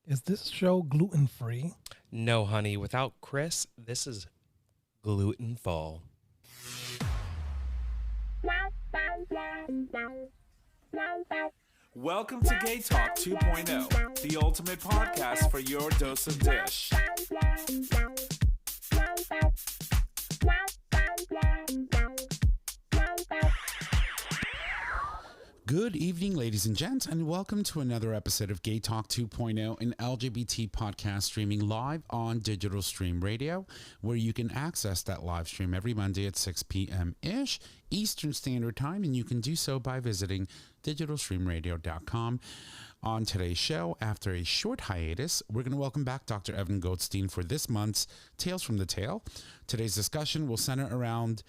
Is this show gluten-free? No, honey. Without Chris, this is gluten full. Welcome to GayTalk 2.0, the ultimate podcast for your dose of dish. Good evening, ladies and gents, and welcome to another episode of GayTalk 2.0, an LGBT podcast streaming live on Digital Stream Radio, where you can access that live stream every Monday at 6 p.m.-ish Eastern Standard Time, and you can do so by visiting digitalstreamradio.com. On today's show, after a short hiatus, we're going to welcome back Dr. Evan Goldstein for this month's Tales from the Tail. Today's discussion will center around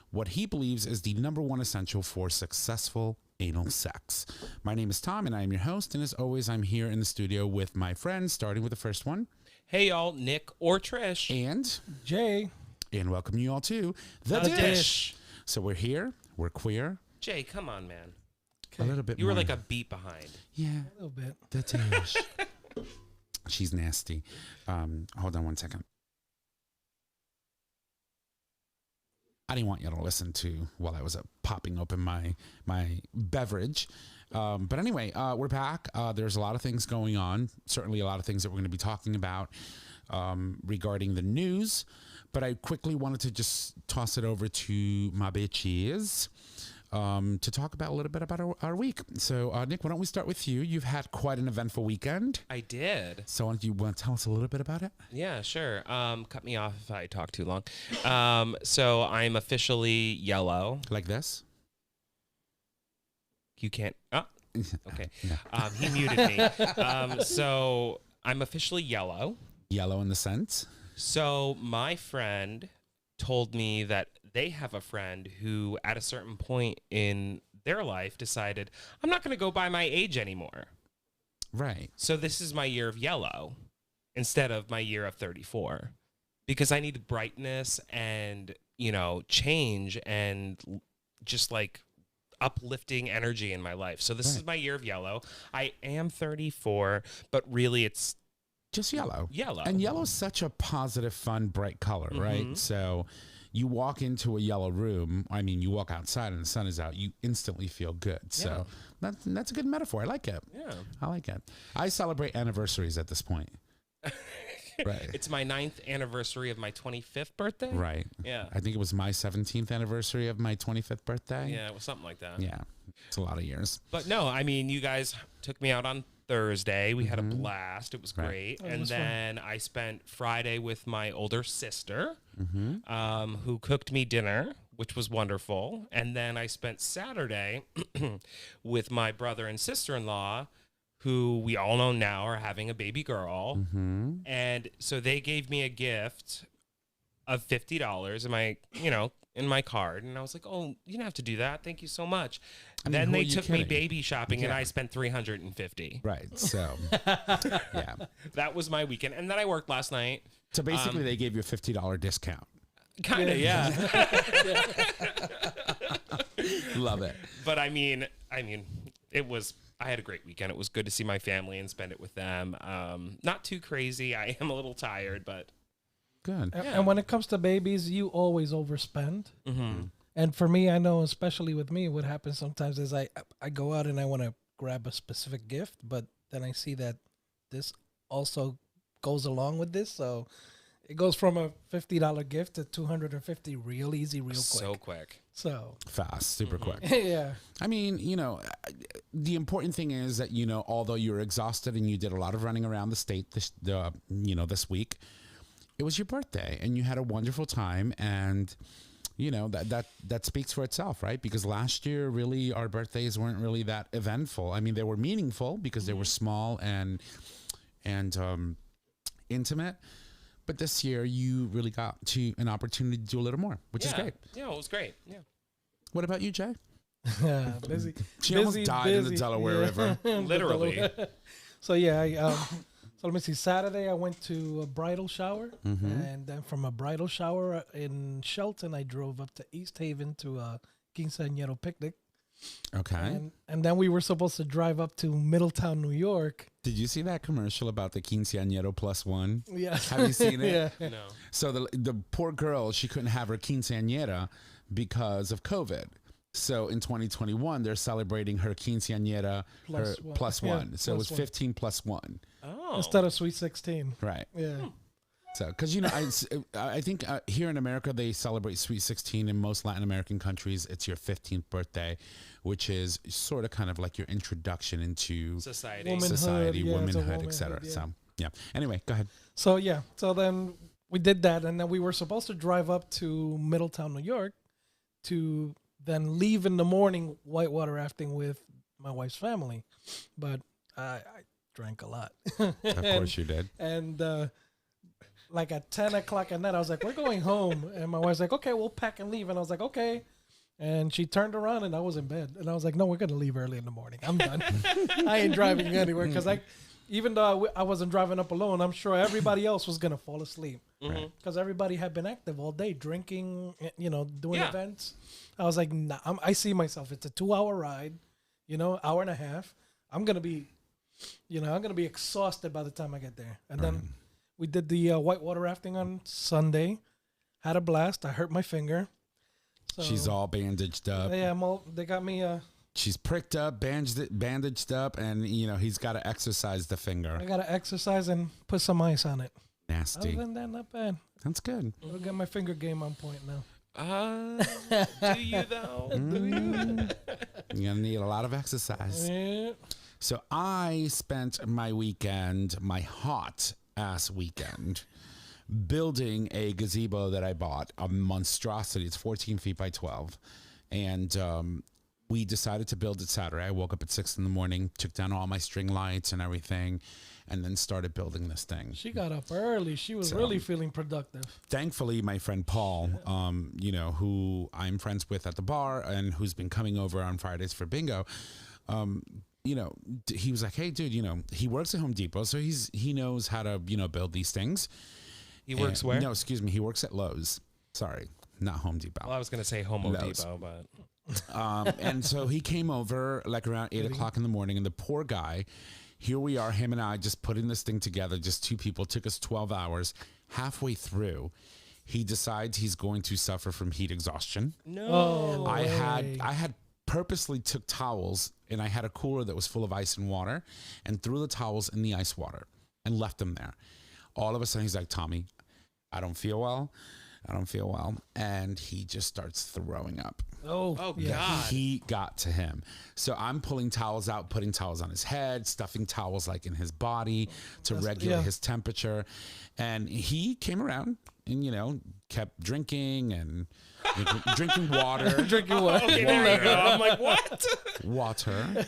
what he believes is the number one essential for successful anal sex. My name is Tom, and I am your host, and as always, I'm here in the studio with my friends, starting with the first one. Hey, y'all, Nick or Trish. And Jay. And welcome you all to The Dish. So we're here, we're queer. Jay, come on, man. A little bit You more. were like a beat behind. Yeah. A little bit. The Dish. She's nasty. Hold on one second. I didn't want you to listen to while I was popping open my beverage. But anyway, we're back. There's a lot of things going on. Certainly a lot of things that we're going to be talking about regarding the news. But I quickly wanted to just toss it over to my bitches to talk about a little bit about our week. So, Nick, why don't we start with you? You've had quite an eventful weekend. I did. So do you want to tell us a little bit about it? Yeah, sure. Cut me off if I talk too long. So I'm officially yellow. Like this? You can't. Oh, okay. Yeah. He muted me. So I'm officially yellow. Yellow in the sense? So my friend told me that they have a friend who at a certain point in their life decided, I'm not going to go by my age anymore. Right. So this is my year of yellow instead of my year of 34 because I need brightness and, change and just like uplifting energy in my life. So this is my year of yellow. I am 34, but really it's just yellow. Yellow. And yellow is such a positive, fun, bright color, right? So you walk into a yellow room, you walk outside and the sun is out, you instantly feel good. So that's a good metaphor. I like it. Yeah. I like it. I celebrate anniversaries at this point. Right. It's my 9th anniversary of my 25th birthday. Right. Yeah. I think it was my 17th anniversary of my 25th birthday. Yeah, it was something like that. Yeah. It's a lot of years. But no, you guys took me out on Thursday. We had a blast. It was great. Right. And then I spent Friday with my older sister, who cooked me dinner, which was wonderful. And then I spent Saturday with my brother and sister-in-law, who we all know now are having a baby girl. And so they gave me a gift of $50 in my card. And I was like, oh, you don't have to do that. Thank you so much. Then they took me baby shopping and I spent $350. Right. So, yeah. That was my weekend. And then I worked last night. So basically they gave you a $50 discount. Kind of, yeah. Love it. But I had a great weekend. It was good to see my family and spend it with them. Not too crazy. I am a little tired, but good. And when it comes to babies, you always overspend. And for me, I know, especially with me, what happens sometimes is I go out and I want to grab a specific gift, but then I see that this also goes along with this. So it goes from a $50 gift to $250 real easy, real quick. So quick. So fast, super quick. Yeah. The important thing is that, although you're exhausted and you did a lot of running around the state this week, it was your birthday and you had a wonderful time. And, that speaks for itself, right? Because last year, really, our birthdays weren't really that eventful. They were meaningful because they were small and intimate. But this year, you really got an opportunity to do a little more, which is great. Yeah, it was great. Yeah. What about you, Jay? Busy. She almost died in the Delaware River. Literally. So so let me see. Saturday I went to a bridal shower, and then from a bridal shower in Shelton, I drove up to East Haven to a quinceañero picnic. Okay. And then we were supposed to drive up to Middletown, New York. Did you see that commercial about the quinceañero plus one? Yeah. Have you seen it? Yeah. No. So the poor girl, she couldn't have her quinceañera because of COVID. So in 2021, they're celebrating her quinceañera plus one. So it was 15 plus one. Oh. Instead of Sweet 16. Right. Yeah. So, because, you know, I think here in America, they celebrate Sweet 16. In most Latin American countries, it's your 15th birthday, which is sort of kind of like your introduction into Society. womanhood, etc. Yeah. So, yeah. Anyway, go ahead. So, yeah. So then we did that. And then we were supposed to drive up to Middletown, New York to then leave in the morning whitewater rafting with my wife's family. But I drank a lot. Of course you did. And like at 10 o'clock at night, I was like, we're going home. And my wife's like, okay, we'll pack and leave. And I was like, okay. And she turned around and I was in bed. And I was like, no, we're going to leave early in the morning. I'm done. I ain't driving anywhere. Because even though I wasn't driving up alone, I'm sure everybody else was going to fall asleep. Because everybody had been active all day, drinking, you know, doing events. I was like, nah, I see myself. It's a 2-hour ride, you know, hour and a half. I'm going to be exhausted by the time I get there. And then we did the whitewater rafting on Sunday. Had a blast. I hurt my finger. So, She's all bandaged up. Yeah, they got me. She's pricked up, bandaged up, and, you know, he's got to exercise the finger. I got to exercise and put some ice on it. Nasty. Other than that, not bad. That's good. I'll get my finger game on point now. Do you though? You're going to need a lot of exercise. Yeah. So I spent my weekend, my hot ass weekend, building a gazebo that I bought, a monstrosity. It's 14 feet by 12. And we decided to build it Saturday. I woke up at 6 in the morning, took down all my string lights and everything, and then started building this thing. She got up early. She was really feeling productive. Thankfully, my friend Paul, you know, who I'm friends with at the bar and who's been coming over on Fridays for bingo, you know, he was like, hey, dude, you know, he works at Home Depot, so he knows how to, you know, build these things. He works where? No, excuse me. He works at Lowe's. Sorry, not Home Depot. Well, I was going to say Homo Lowe's. Depot, but... And so he came over like around 8 o'clock in the morning, and the poor guy, here we are, him and I just putting this thing together, just two people. It took us 12 hours. Halfway through, he decides he's going to suffer from heat exhaustion. No. I had purposely took towels, and I had a cooler that was full of ice and water, and threw the towels in the ice water and left them there. All of a sudden, he's like, Tommy, I don't feel well. And he just starts throwing up. Oh yeah. God. He got to him. So I'm pulling towels out, putting towels on his head, stuffing towels like in his body to regulate his temperature. And he came around and, you know, kept drinking and drinking water. Okay, there you go. I'm like, what? Water.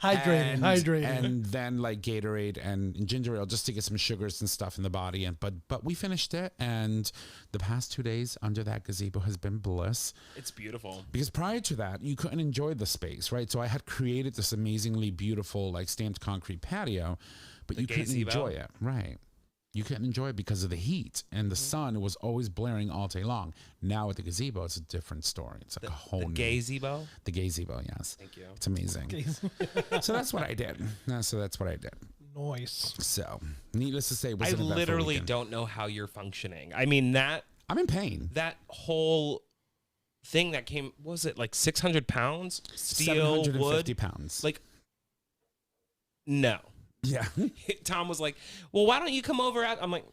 Hydrating. And then like Gatorade and ginger ale just to get some sugars and stuff in the body. And but we finished it, and the past 2 days under that gazebo has been bliss. It's beautiful. Because prior to that, you couldn't enjoy the space, right? So I had created this amazingly beautiful like stamped concrete patio, but you couldn't enjoy it, right? You couldn't enjoy it because of the heat, and the sun was always blaring all day long. Now with the gazebo, it's a different story. It's like a whole new... gay-zebo? The gazebo, yes. Thank you. It's amazing. So that's what I did. Nice. So, needless to say, it was I literally don't know how you're functioning. I mean, I'm in pain. That whole thing that came, what was it, like 600 pounds? Steel, 750 wood? pounds. Like, no. Yeah. Tom was like, well, why don't you come over? I'm like,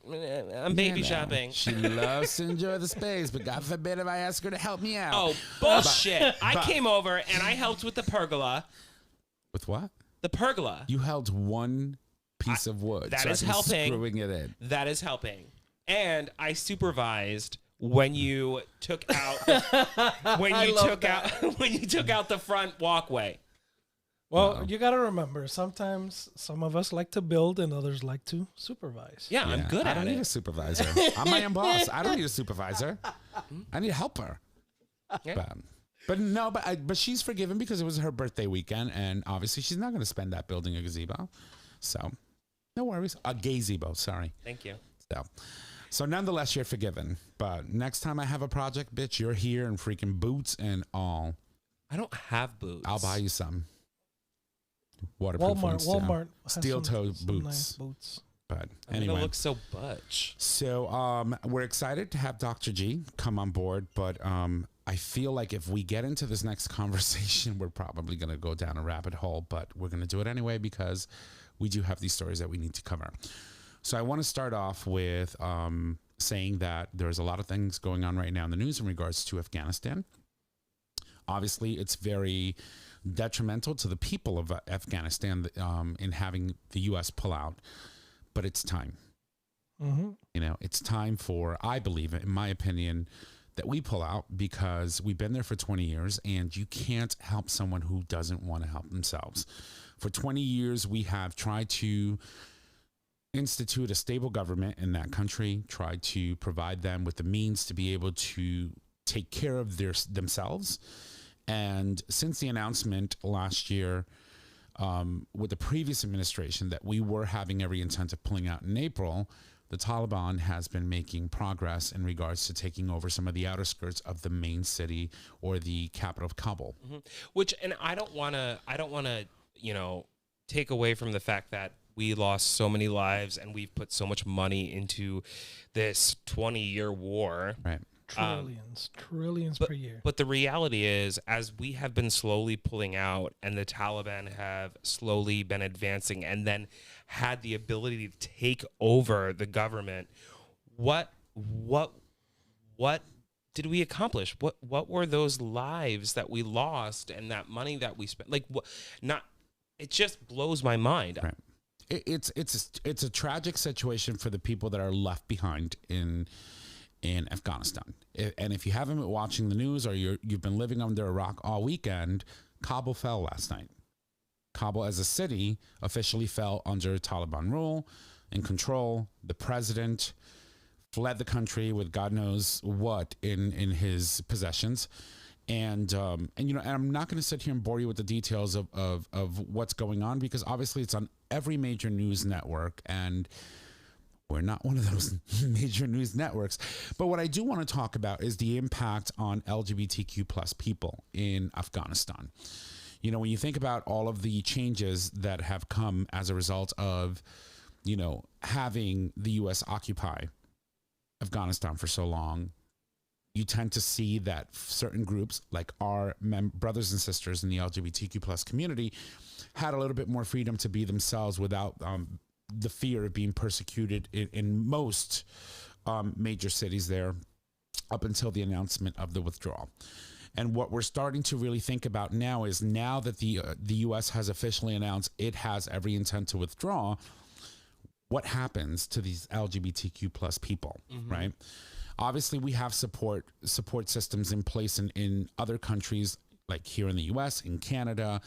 I'm baby shopping. She loves to enjoy the space, but God forbid if I ask her to help me out. Oh, bullshit. I came over and I helped with the pergola. With what? The pergola. You held one piece of wood. That so is I can helping. Screwing it in. That is helping. And I supervised when you took out when you took out the front walkway. Well, you got to remember, sometimes some of us like to build and others like to supervise. Yeah, I'm good at it. I don't need a supervisor. I'm my own boss. I don't need a supervisor. I need a helper. Yeah. But she's forgiven because it was her birthday weekend, and obviously she's not going to spend that building a gazebo. So, no worries. A gay-zebo, sorry. Thank you. So nonetheless, you're forgiven. But next time I have a project, bitch, you're here in freaking boots and all. I don't have boots. I'll buy you some. Waterproof ones, too. Walmart has Steel-toe some boots. nice boots. But I'm anyway. gonna look so butch. So we're excited to have Dr. G come on board, but I feel like if we get into this next conversation, we're probably going to go down a rabbit hole, but we're going to do it anyway because we do have these stories that we need to cover. So I want to start off with saying that there's a lot of things going on right now in the news in regards to Afghanistan. Obviously, it's very detrimental to the people of Afghanistan in having the U.S. pull out, but it's time. Mm-hmm. You know, it's time for, I believe, in my opinion, that we pull out because we've been there for 20 years and you can't help someone who doesn't want to help themselves. For 20 years, we have tried to institute a stable government in that country, tried to provide them with the means to be able to take care of themselves. And since the announcement last year with the previous administration that we were having every intent of pulling out in April, the Taliban has been making progress in regards to taking over some of the outer skirts of the main city or the capital of Kabul. Mm-hmm. Which, and I don't want to, you know, take away from the fact that we lost so many lives and we've put so much money into this 20-year war. Right. Trillions per year. But the reality is, as we have been slowly pulling out and the Taliban have slowly been advancing and then had the ability to take over the government, what did we accomplish? What were those lives that we lost and that money that we spent? Like, what? Not. It just blows my mind. Right. It's a tragic situation for the people that are left behind in Afghanistan. And if you haven't been watching the news or you've been living under a rock all weekend, Kabul fell last night. Kabul as a city officially fell under Taliban rule and control. The president fled the country with God knows what in his possessions. And you know, and I'm not going to sit here and bore you with the details of what's going on because obviously it's on every major news network and we're not one of those major news networks. But what I do want to talk about is the impact on LGBTQ plus people in Afghanistan. You know, when you think about all of the changes that have come as a result of, you know, having the U.S. occupy Afghanistan for so long, you tend to see that certain groups like our brothers and sisters in the LGBTQ plus community had a little bit more freedom to be themselves without the fear of being persecuted in most major cities there up until the announcement of the withdrawal. And what we're starting to really think about now is now that the U.S. has officially announced it has every intent to withdraw, what happens to these LGBTQ plus people, right? Obviously, we have support systems in place in other countries like here in the U.S., in Canada,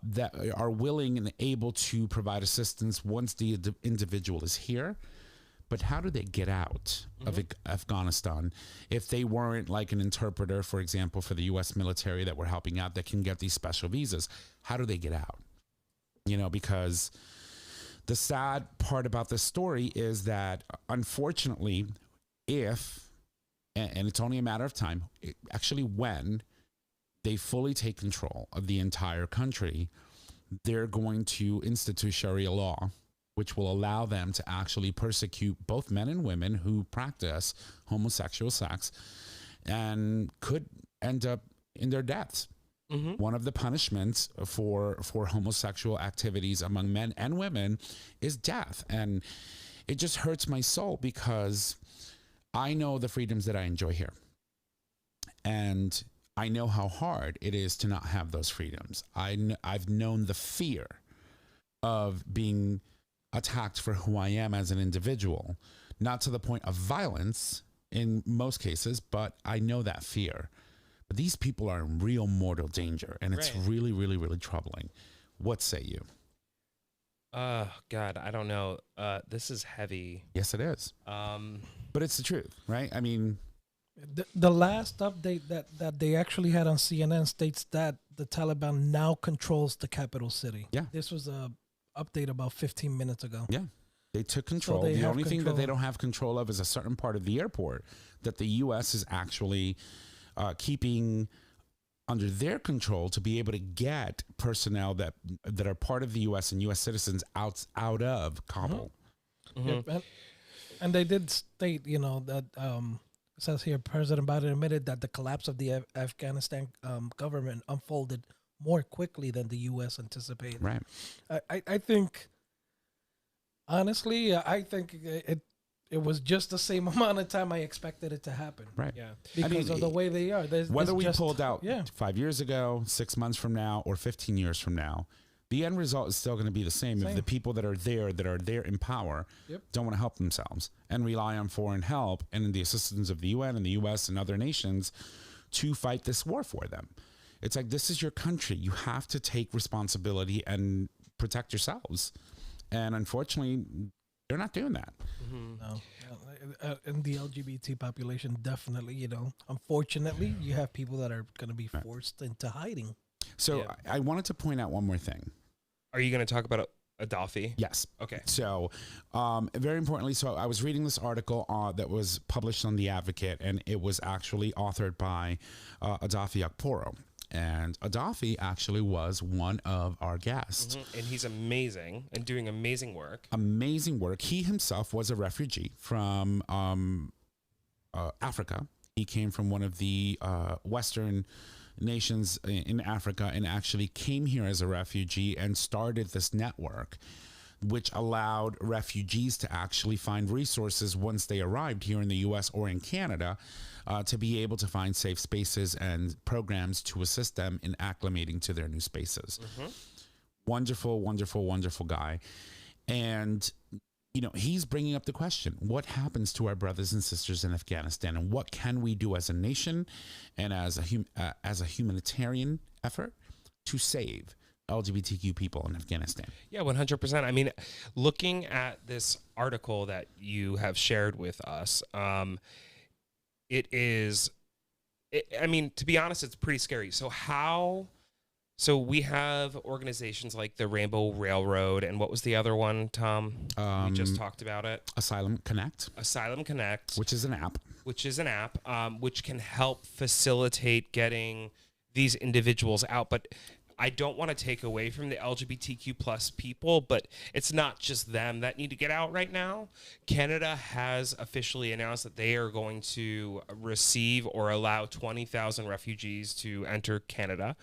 that are willing and able to provide assistance once the individual is here. But how do they get out of Afghanistan if they weren't like an interpreter, for example, for the U.S. military that we're helping out that can get these special visas? How do they get out? You know, because the sad part about this story is that unfortunately, if, and it's only a matter of time, actually when they fully take control of the entire country, they're going to institute Sharia law, which will allow them to actually persecute both men and women who practice homosexual sex and could end up in their deaths. One of the punishments for homosexual activities among men and women is death. And it just hurts my soul because I know the freedoms that I enjoy here. And I know how hard it is to not have those freedoms. I've known the fear of being attacked for who I am as an individual, not to the point of violence in most cases, but I know that fear. But these people are in real mortal danger, and it's really, really, really troubling. What say you? God, I don't know. This is heavy. Yes, it is. But it's the truth, right? I mean, the last update that they actually had on CNN states that the Taliban now controls the capital city. Yeah. This was a update about 15 minutes ago. Yeah. They took control. So the only thing that they don't have control of is a certain part of the airport that the U.S. is actually keeping under their control to be able to get personnel that are part of the U.S. and U.S. citizens out of Kabul. Yeah, and they did state, that it says here President Biden admitted that the collapse of the Afghanistan government unfolded more quickly than the U.S. anticipated. Right. I think, honestly, I think it was just the same amount of time I expected it to happen. Right. Yeah. Because of the way they are. Whether we pulled out 5 years ago, 6 months from now, or 15 years from now, the end result is still going to be the same. If the people that are there in power don't want to help themselves and rely on foreign help and the assistance of the UN and the US and other nations to fight this war for them. It's like, this is your country. You have to take responsibility and protect yourselves. And unfortunately, they're not doing that. No. And the LGBT population, definitely, unfortunately, you have people that are going to be forced into hiding. So I wanted to point out one more thing. Are you going to talk about Gaddafi? Yes. Okay. So very importantly, so I was reading this article that was published on The Advocate, and it was actually authored by Gaddafi Akporo. And Gaddafi actually was one of our guests. And he's amazing and doing amazing work. Amazing work. He himself was a refugee from Africa. He came from one of the Western nations in Africa and actually came here as a refugee and started this network, which allowed refugees to actually find resources once they arrived here in the U.S. or in Canada to be able to find safe spaces and programs to assist them in acclimating to their new spaces. Wonderful, wonderful, wonderful guy. And, he's bringing up the question, what happens to our brothers and sisters in Afghanistan, and what can we do as a nation and as a humanitarian effort to save LGBTQ people in Afghanistan? Yeah, 100%. I mean, looking at this article that you have shared with us, to be honest, it's pretty scary. So we have organizations like the Rainbow Railroad, and what was the other one, Tom? We just talked about it. AsylumConnect. AsylumConnect. Which is an app. Which can help facilitate getting these individuals out. But I don't want to take away from the LGBTQ plus people, but it's not just them that need to get out right now. Canada has officially announced that they are going to receive or allow 20,000 refugees to enter Canada.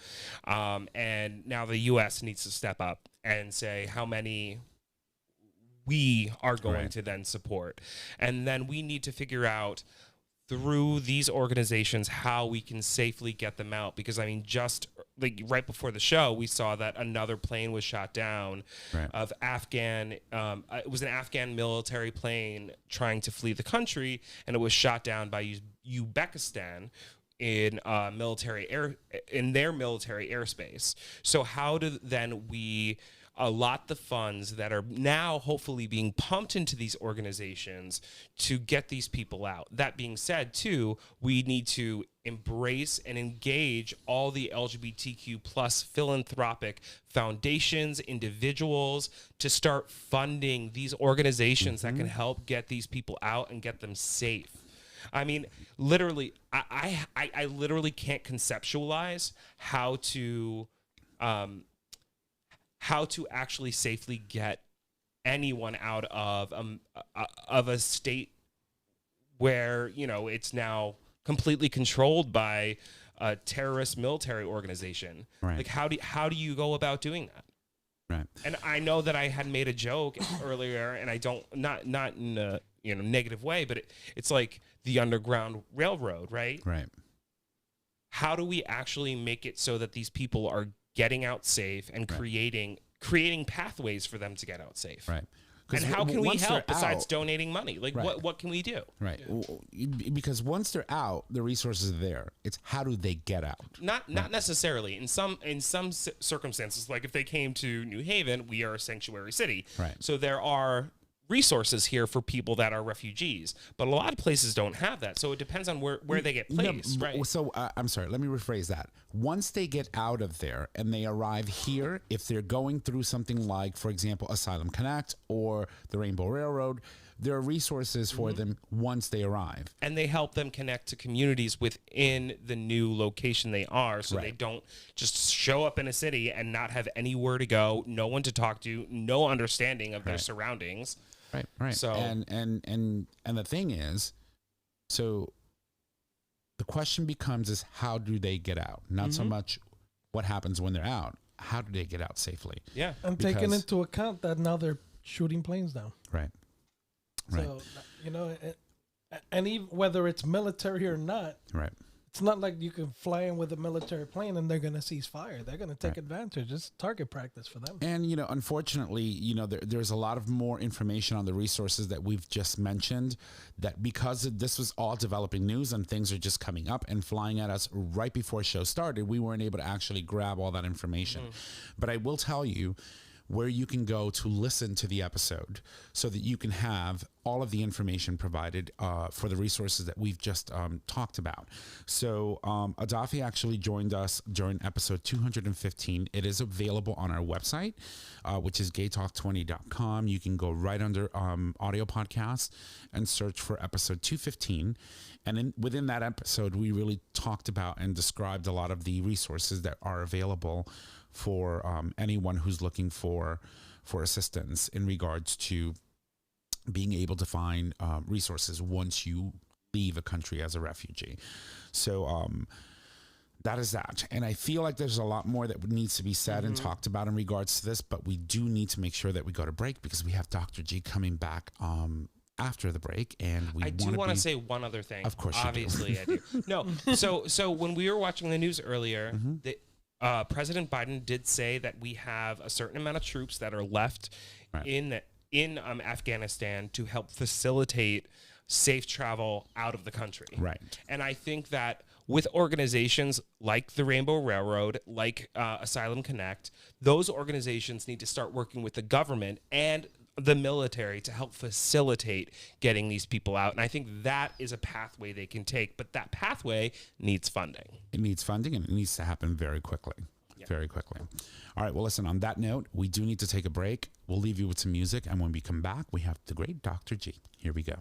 And now the U.S. needs to step up and say how many we are going to then support. And then we need to figure out through these organizations how we can safely get them out, because just like right before the show we saw that another plane was shot down of Afghan it was an Afghan military plane trying to flee the country, and it was shot down by Uzbekistan in their military airspace. So how do then we allot the funds that are now hopefully being pumped into these organizations to get these people out? That being said, too, we need to embrace and engage all the LGBTQ plus philanthropic foundations, individuals, to start funding these organizations that can help get these people out and get them safe. I mean, literally, I literally can't conceptualize how to actually safely get anyone out of a state where, it's now completely controlled by a terrorist military organization. Right. Like, how do you go about doing that? Right. And I know that I had made a joke earlier, and I don't, not in a negative way, but it's like the Underground Railroad, right? Right. How do we actually make it so that these people are getting out safe and creating pathways for them to get out safe? Right. And how can we help besides donating money? Like, Right. what can we do? Right. Because once they're out, the resources are there. It's how do they get out? Not necessarily. In some circumstances, like if they came to New Haven, we are a sanctuary city. Right. So there are resources here for people that are refugees, but a lot of places don't have that. So it depends on where they get placed, right? So I'm sorry, let me rephrase that. Once they get out of there and they arrive here, if they're going through something like, for example, AsylumConnect or the Rainbow Railroad, there are resources for them once they arrive. And they help them connect to communities within the new location they are, so they don't just show up in a city and not have anywhere to go, no one to talk to, no understanding of their surroundings. Right. So and the thing is, so the question becomes is how do they get out? Not so much what happens when they're out. How do they get out safely? Yeah. And taking into account that now they're shooting planes down. Right. So, you know, and even whether it's military or not, it's not like you can fly in with a military plane and they're going to cease fire. They're going to take advantage. It's target practice for them. And, you know, unfortunately, you know, there's a lot of more information on the resources that we've just mentioned, that because this was all developing news and things are just coming up and flying at us right before show started, we weren't able to actually grab all that information. But I will tell you where you can go to listen to the episode so that you can have all of the information provided for the resources that we've just talked about. So Adafi actually joined us during episode 215. It is available on our website, which is gaytalk20.com. You can go right under audio podcasts and search for episode 215. And within that episode, we really talked about and described a lot of the resources that are available for anyone who's looking for assistance in regards to being able to find resources once you leave a country as a refugee. So that is that. And I feel like there's a lot more that needs to be said and talked about in regards to this, but we do need to make sure that we go to break because we have Dr. G coming back after the break, and I do want to say one other thing. Of course, obviously I do. No, so when we were watching the news earlier, President Biden did say that we have a certain amount of troops that are left in Afghanistan to help facilitate safe travel out of the country. Right. And I think that with organizations like the Rainbow Railroad, like AsylumConnect, those organizations need to start working with the government and the military to help facilitate getting these people out. And I think that is a pathway they can take, but that pathway needs funding. It needs funding, and it needs to happen very quickly. Yeah. Very quickly. All right, well, listen, on that note, we do need to take a break. We'll leave you with some music, and when we come back, we have the great Dr. G. Here we go.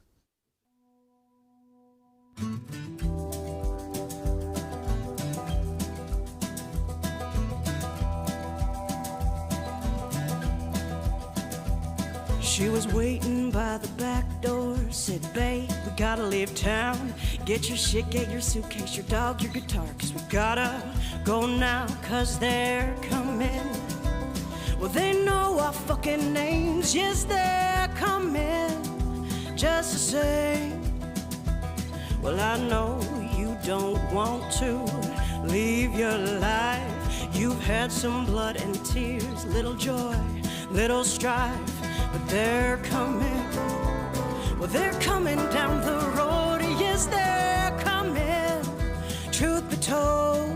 She was waiting by the back door, said, babe, we gotta leave town. Get your shit, get your suitcase, your dog, your guitar, cause we gotta go now, cause they're coming. Well, they know our fucking names, yes, they're coming, just the same. Well, I know you don't want to leave your life. You've had some blood and tears, little joy, little strife. But they're coming, well, they're coming down the road, yes, they're coming, truth be told.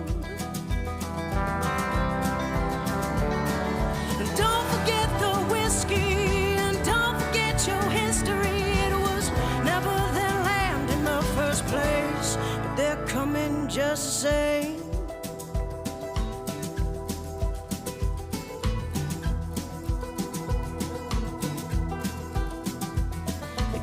And don't forget the whiskey, and don't forget your history. It was never their land in the first place, but they're coming just the same.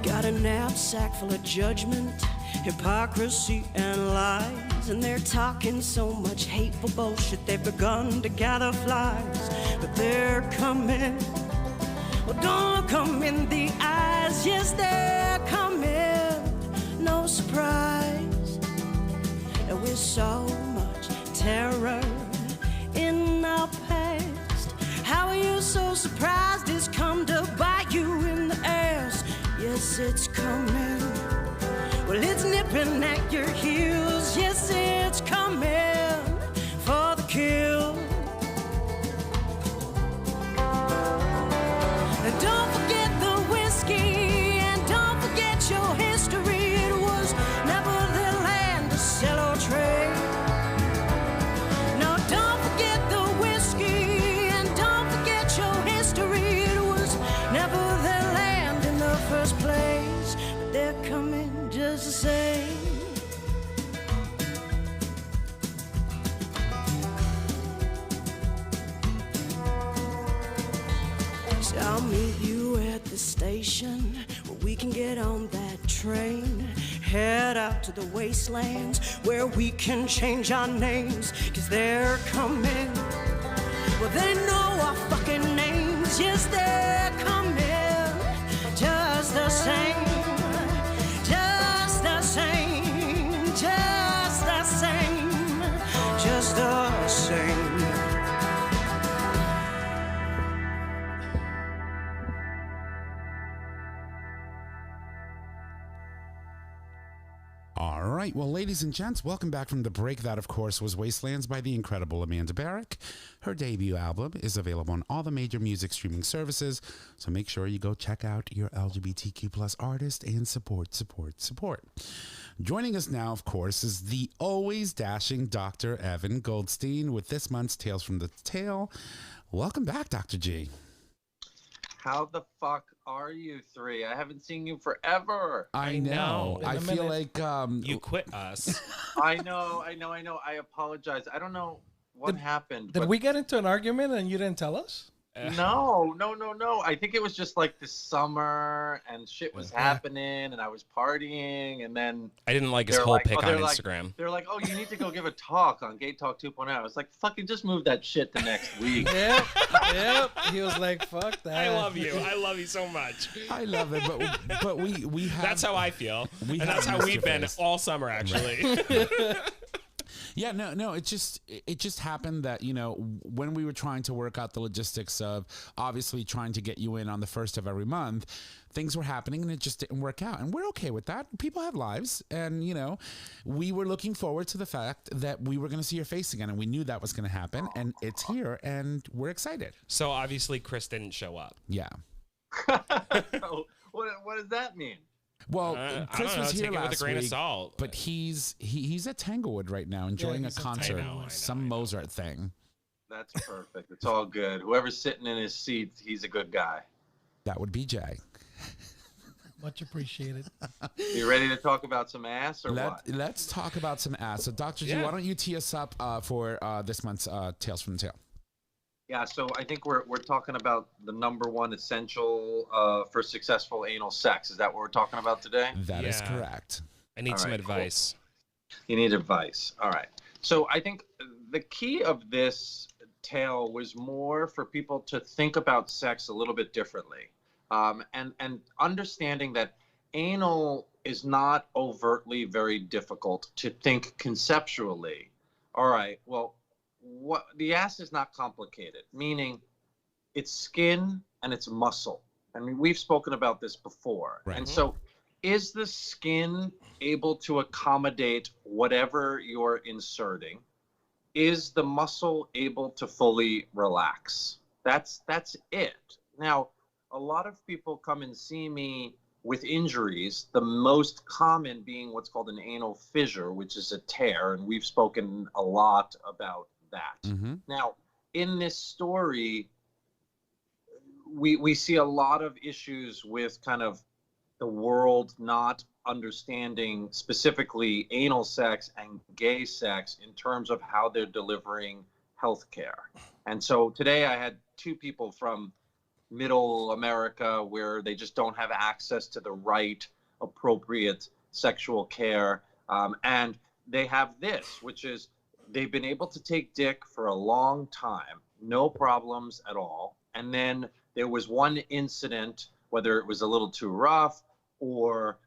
Got a knapsack full of judgment, hypocrisy, and lies. And they're talking so much hateful bullshit, they've begun to gather flies. But they're coming, well, don't look 'em in the eyes. Yes, they're coming, no surprise. And with so much terror in our past, how are you so surprised it's come to bite you in the ass? Yes, it's coming. Well, it's nipping at your heels. Yes, it's coming for the kill. And don't forget the whiskey, and don't forget your history. It was never their land to sell or trade. No, don't forget the whiskey, and don't forget your history. It was never their land in the I'll meet you at the station where we can get on that train. Head out to the wastelands where we can change our names. 'Cause they're coming. Well, they know our fucking names. Yes, they're coming. Just the same. Just the same. Just the same. Just the same. All right. Well, ladies and gents, welcome back from the break. That, of course, was Wastelands by the incredible Amanda Barrick. Her debut album is available on all the major music streaming services, so make sure you go check out your LGBTQ plus artist and support. Joining us now, of course, is the always dashing Dr. Evan Goldstein with this month's Tales from the Tail. Welcome back, Dr. G. How the fuck are you three? I haven't seen you forever. I know. I feel like you quit us. I know. I apologize. I don't know what happened. Did we get into an argument and you didn't tell us? No. I think it was just like this summer and shit was happening and I was partying and then I didn't like his whole pic on Instagram. They're like, oh, you need to go give a talk on GayTalk 2.0. I was like, fucking just move that shit the next week. Yep. He was like, fuck that. I love you so much. I love it, but we have. That's how I feel, and that's how we've been all summer, actually. Right. Yeah, no, it just happened that, when we were trying to work out the logistics of obviously trying to get you in on the first of every month, things were happening and it just didn't work out. And we're okay with that. People have lives. And, we were looking forward to the fact that we were going to see your face again. And we knew that was going to happen. And it's here and we're excited. So obviously Chris didn't show up. Yeah. What does that mean? Well, Chris was here last with a grain week, of salt. but he's at Tanglewood right now enjoying a concert, some Mozart thing. That's perfect. It's all good. Whoever's sitting in his seat, he's a good guy. That would be Jay. Much appreciated. You ready to talk about some ass or what? Let's talk about some ass. So, Dr. G, why don't you tee us up for this month's Tales from the Tail? Yeah, so I think we're talking about the number one essential for successful anal sex. Is that what we're talking about today? That is correct. I need some advice. Cool. You need advice. All right. So I think the key of this tale was more for people to think about sex a little bit differently, and understanding that anal is not overtly very difficult to think conceptually. All right, well, what the ass is not complicated, meaning it's skin and it's muscle. I mean, we've spoken about this before. Right. And so is the skin able to accommodate whatever you're inserting? Is the muscle able to fully relax? That's it. Now, a lot of people come and see me with injuries, the most common being what's called an anal fissure, which is a tear, and we've spoken a lot about that. Mm-hmm. Now, in this story, we see a lot of issues with kind of the world not understanding specifically anal sex and gay sex in terms of how they're delivering healthcare. And so today I had two people from middle America where they just don't have access to the right appropriate sexual care. And they have this, which is they've been able to take dick for a long time, no problems at all. And then there was one incident, whether it was a little too rough or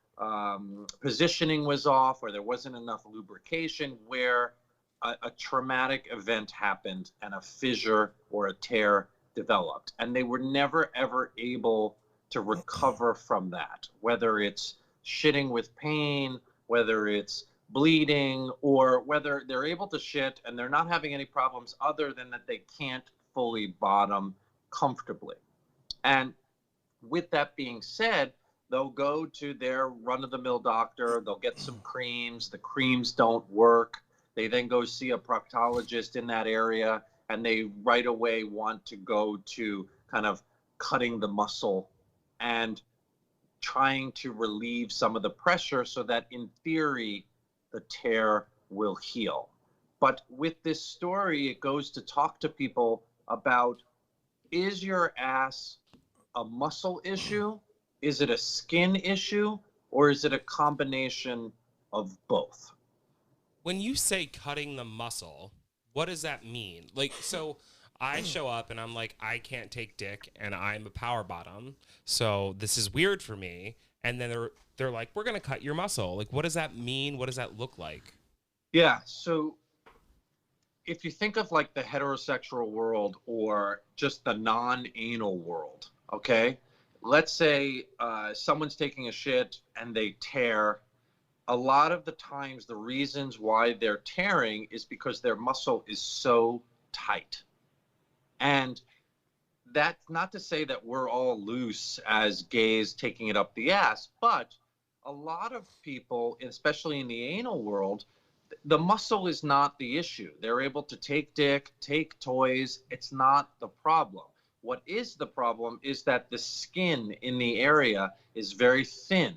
positioning was off or there wasn't enough lubrication, where a traumatic event happened and a fissure or a tear developed. And they were never, ever able to recover from that, whether it's shitting with pain, whether it's bleeding, or whether they're able to shit and they're not having any problems other than that they can't fully bottom comfortably. And with that being said, they'll go to their run-of-the-mill doctor, they'll get some creams, the creams don't work, they then go see a proctologist in that area, and they right away want to go to kind of cutting the muscle and trying to relieve some of the pressure so that in theory, the tear will heal. But with this story, it goes to talk to people about, is your ass a muscle issue? Is it a skin issue? Or is it a combination of both? When you say cutting the muscle, what does that mean? Like, so I show up and I'm like, I can't take dick and I'm a power bottom. So this is weird for me. And then they're like, we're going to cut your muscle. Like, what does that mean? What does that look like? Yeah. So if you think of like the heterosexual world or just the non-anal world, okay? Let's say someone's taking a shit and they tear. A lot of the times the reasons why they're tearing is because their muscle is so tight. And that's not to say that we're all loose as gays taking it up the ass, but a lot of people, especially in the anal world, the muscle is not the issue. They're able to take dick, take toys. It's not the problem. What is the problem is that the skin in the area is very thin.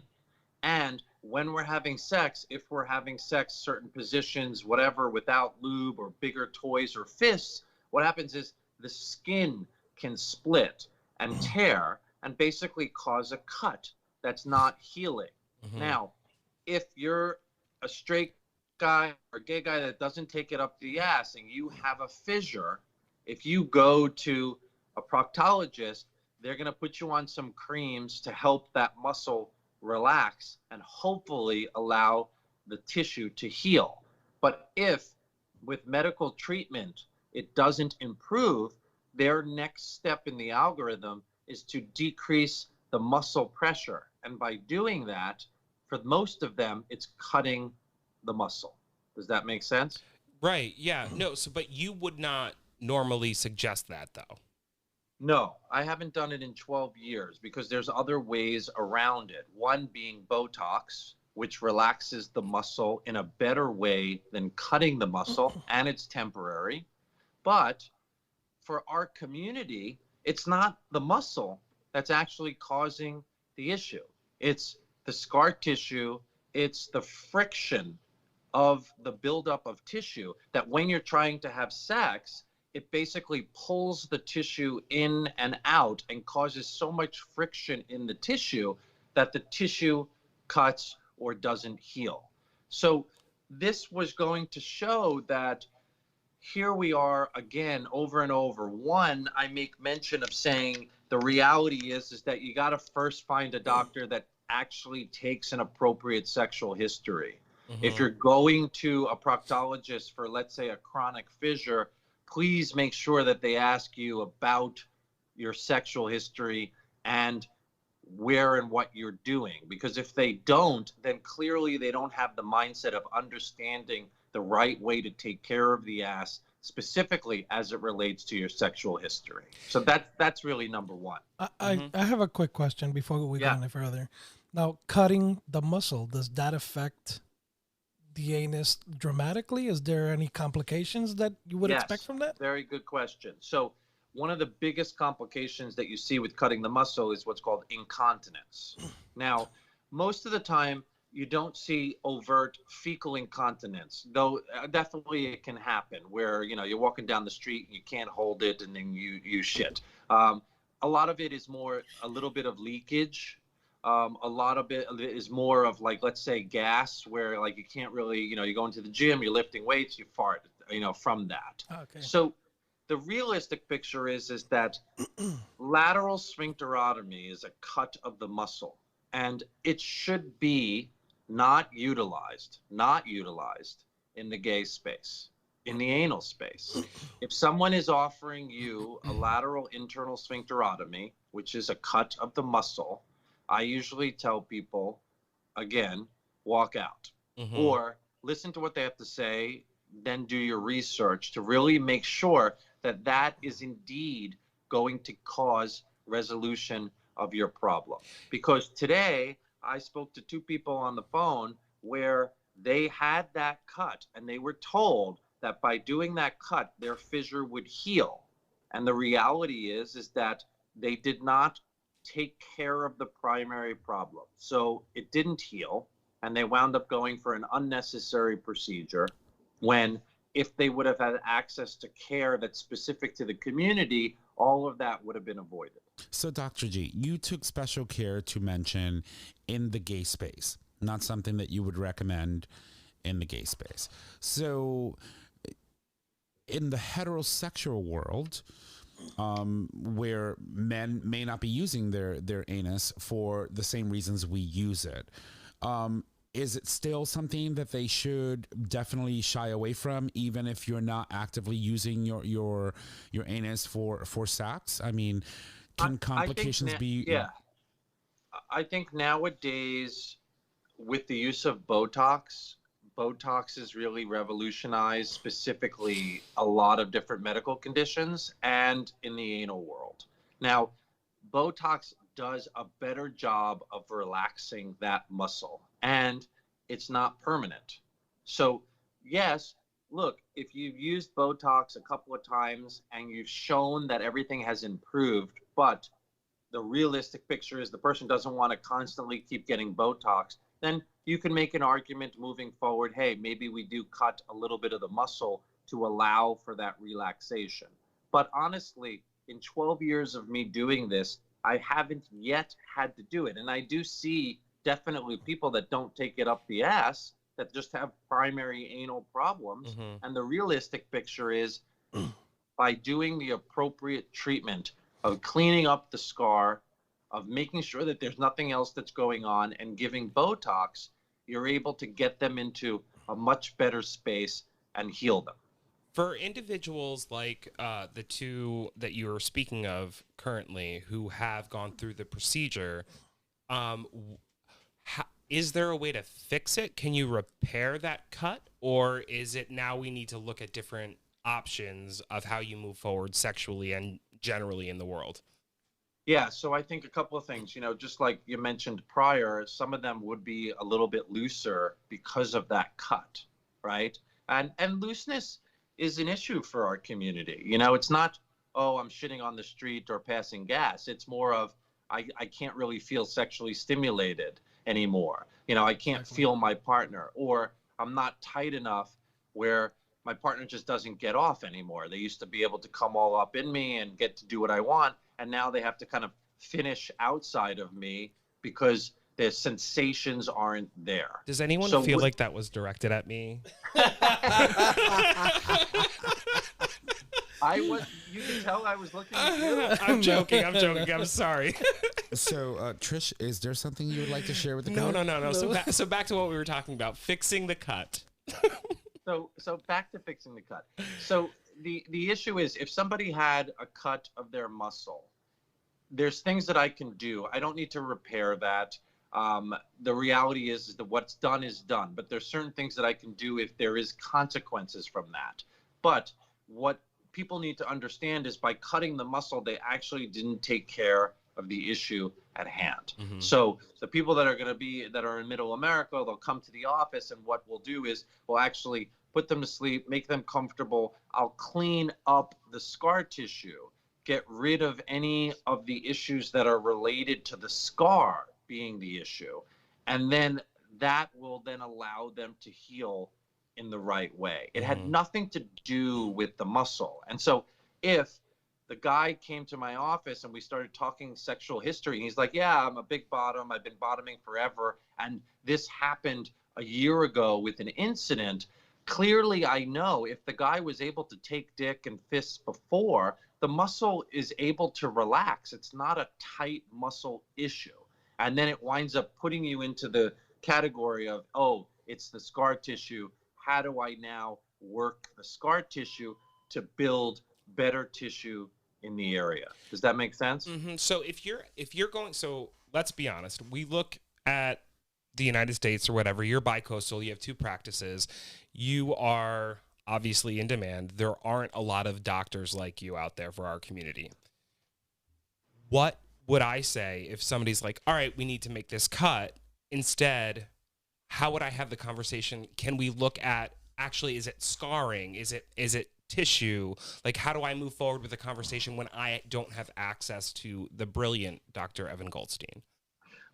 And when we're having sex, if we're having sex, certain positions, whatever, without lube or bigger toys or fists, what happens is the skin can split and tear and basically cause a cut that's not healing. Mm-hmm. Now, if you're a straight guy or gay guy that doesn't take it up the ass and you have a fissure, if you go to a proctologist, they're going to put you on some creams to help that muscle relax and hopefully allow the tissue to heal. But if with medical treatment it doesn't improve, their next step in the algorithm is to decrease the muscle pressure. And by doing that, for most of them, it's cutting the muscle. Does that make sense? Right. Yeah. No. So, but you would not normally suggest that, though. No, I haven't done it in 12 years because there's other ways around it. One being Botox, which relaxes the muscle in a better way than cutting the muscle, and it's temporary. But for our community, it's not the muscle that's actually causing the issue. It's the scar tissue, it's the friction of the buildup of tissue that when you're trying to have sex, it basically pulls the tissue in and out and causes so much friction in the tissue that the tissue cuts or doesn't heal. So this was going to show that here we are again over and over. One, I make mention of saying the reality is that you got to first find a doctor that actually takes an appropriate sexual history. Mm-hmm. If you're going to a proctologist for, let's say, a chronic fissure, please make sure that they ask you about your sexual history and where and what you're doing. Because if they don't, then clearly they don't have the mindset of understanding the right way to take care of the ass, specifically as it relates to your sexual history. So that's really number one. I have a quick question before we go any further. Now, cutting the muscle, does that affect the anus dramatically? Is there any complications that you would expect from that? Very good question. So one of the biggest complications that you see with cutting the muscle is what's called incontinence. Now, most of the time, you don't see overt fecal incontinence, though definitely it can happen where, you know, you're walking down the street and you can't hold it and then you shit. A lot of it is more a little bit of leakage. A lot of it is more of like, let's say gas, where like you can't really, you know, you go into the gym, you're lifting weights, you fart, you know, from that. Okay. So the realistic picture is that lateral sphincterotomy is a cut of the muscle, and it should be not utilized in the gay space, in the anal space. If someone is offering you a lateral internal sphincterotomy, which is a cut of the muscle, I usually tell people, again, walk out. Mm-hmm. Or listen to what they have to say, then do your research to really make sure that that is indeed going to cause resolution of your problem. Because today, I spoke to two people on the phone where they had that cut and they were told that by doing that cut, their fissure would heal. And the reality is that they did not take care of the primary problem. So it didn't heal, and they wound up going for an unnecessary procedure when if they would have had access to care that's specific to the community, all of that would have been avoided. So, Dr. G, you took special care to mention in the gay space, not something that you would recommend in the gay space. So, in the heterosexual world, where men may not be using their anus for the same reasons we use it, is it still something that they should definitely shy away from, even if you're not actively using your anus for sex? I mean, can complications be? Yeah, I think nowadays with the use of Botox has really revolutionized specifically a lot of different medical conditions and in the anal world. Now, Botox does a better job of relaxing that muscle, and it's not permanent. So, yes, look, if you've used Botox a couple of times and you've shown that everything has improved, but the realistic picture is the person doesn't want to constantly keep getting Botox, then you can make an argument moving forward, hey, maybe we do cut a little bit of the muscle to allow for that relaxation. But honestly, in 12 years of me doing this, I haven't yet had to do it. And I do see definitely people that don't take it up the ass, that just have primary anal problems. Mm-hmm. And the realistic picture is by doing the appropriate treatment of cleaning up the scar, of making sure that there's nothing else that's going on, and giving Botox, you're able to get them into a much better space and heal them. For individuals like the two that you're speaking of currently who have gone through the procedure, is there a way to fix it? Can you repair that cut? Or is it now we need to look at different options of how you move forward sexually and generally in the world? Yeah, so I think a couple of things, just like you mentioned prior, some of them would be a little bit looser because of that cut, right? And looseness is an issue for our community. It's not, oh, I'm shitting on the street or passing gas. It's more of, I can't really feel sexually stimulated anymore. I can't feel my partner, or I'm not tight enough where my partner just doesn't get off anymore. They used to be able to come all up in me and get to do what I want. And now they have to kind of finish outside of me because their sensations aren't there. Does anyone feel like that was directed at me? You can tell I was looking at you. I'm joking. I'm sorry. So, Trish, is there something you would like to share with the No. crowd? So back to what we were talking about, fixing the cut. So back to fixing the cut. So the issue is, if somebody had a cut of their muscle, there's things that I can do. I don't need to repair that. The reality is that what's done is done, but there's certain things that I can do if there is consequences from that. But what people need to understand is by cutting the muscle, they actually didn't take care of the issue at hand. Mm-hmm. So the people that are in middle America, they'll come to the office, and what we'll do is we'll actually put them to sleep, make them comfortable. I'll clean up the scar tissue, get rid of any of the issues that are related to the scar being the issue. And then that will then allow them to heal in the right way. It had nothing to do with the muscle. And so if the guy came to my office and we started talking sexual history, and he's like, yeah, I'm a big bottom. I've been bottoming forever. And this happened a year ago with an incident. Clearly, I know if the guy was able to take dick and fists before, the muscle is able to relax. It's not a tight muscle issue. And then it winds up putting you into the category of, oh, it's the scar tissue. How do I now work the scar tissue to build better tissue in the area? Does that make sense? Mm-hmm. So if you're going, so let's be honest, we look at the United States or whatever, you're bicoastal, you have two practices, you are obviously in demand. There aren't a lot of doctors like you out there for our community. What would I say if somebody's like, all right, we need to make this cut? Instead, how would I have the conversation? Can we look at, actually, is it scarring? Is it tissue? Like, how do I move forward with the conversation when I don't have access to the brilliant Dr. Evan Goldstein?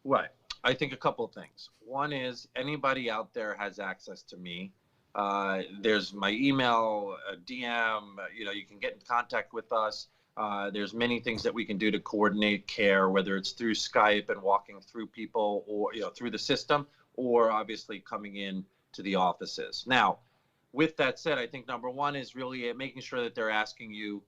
Right. I think a couple of things. One is, anybody out there has access to me. There's my email, DM, you can get in contact with us. There's many things that we can do to coordinate care, whether it's through Skype and walking through people, or through the system, or obviously coming in to the offices. Now, with that said, I think number one is really making sure that they're asking you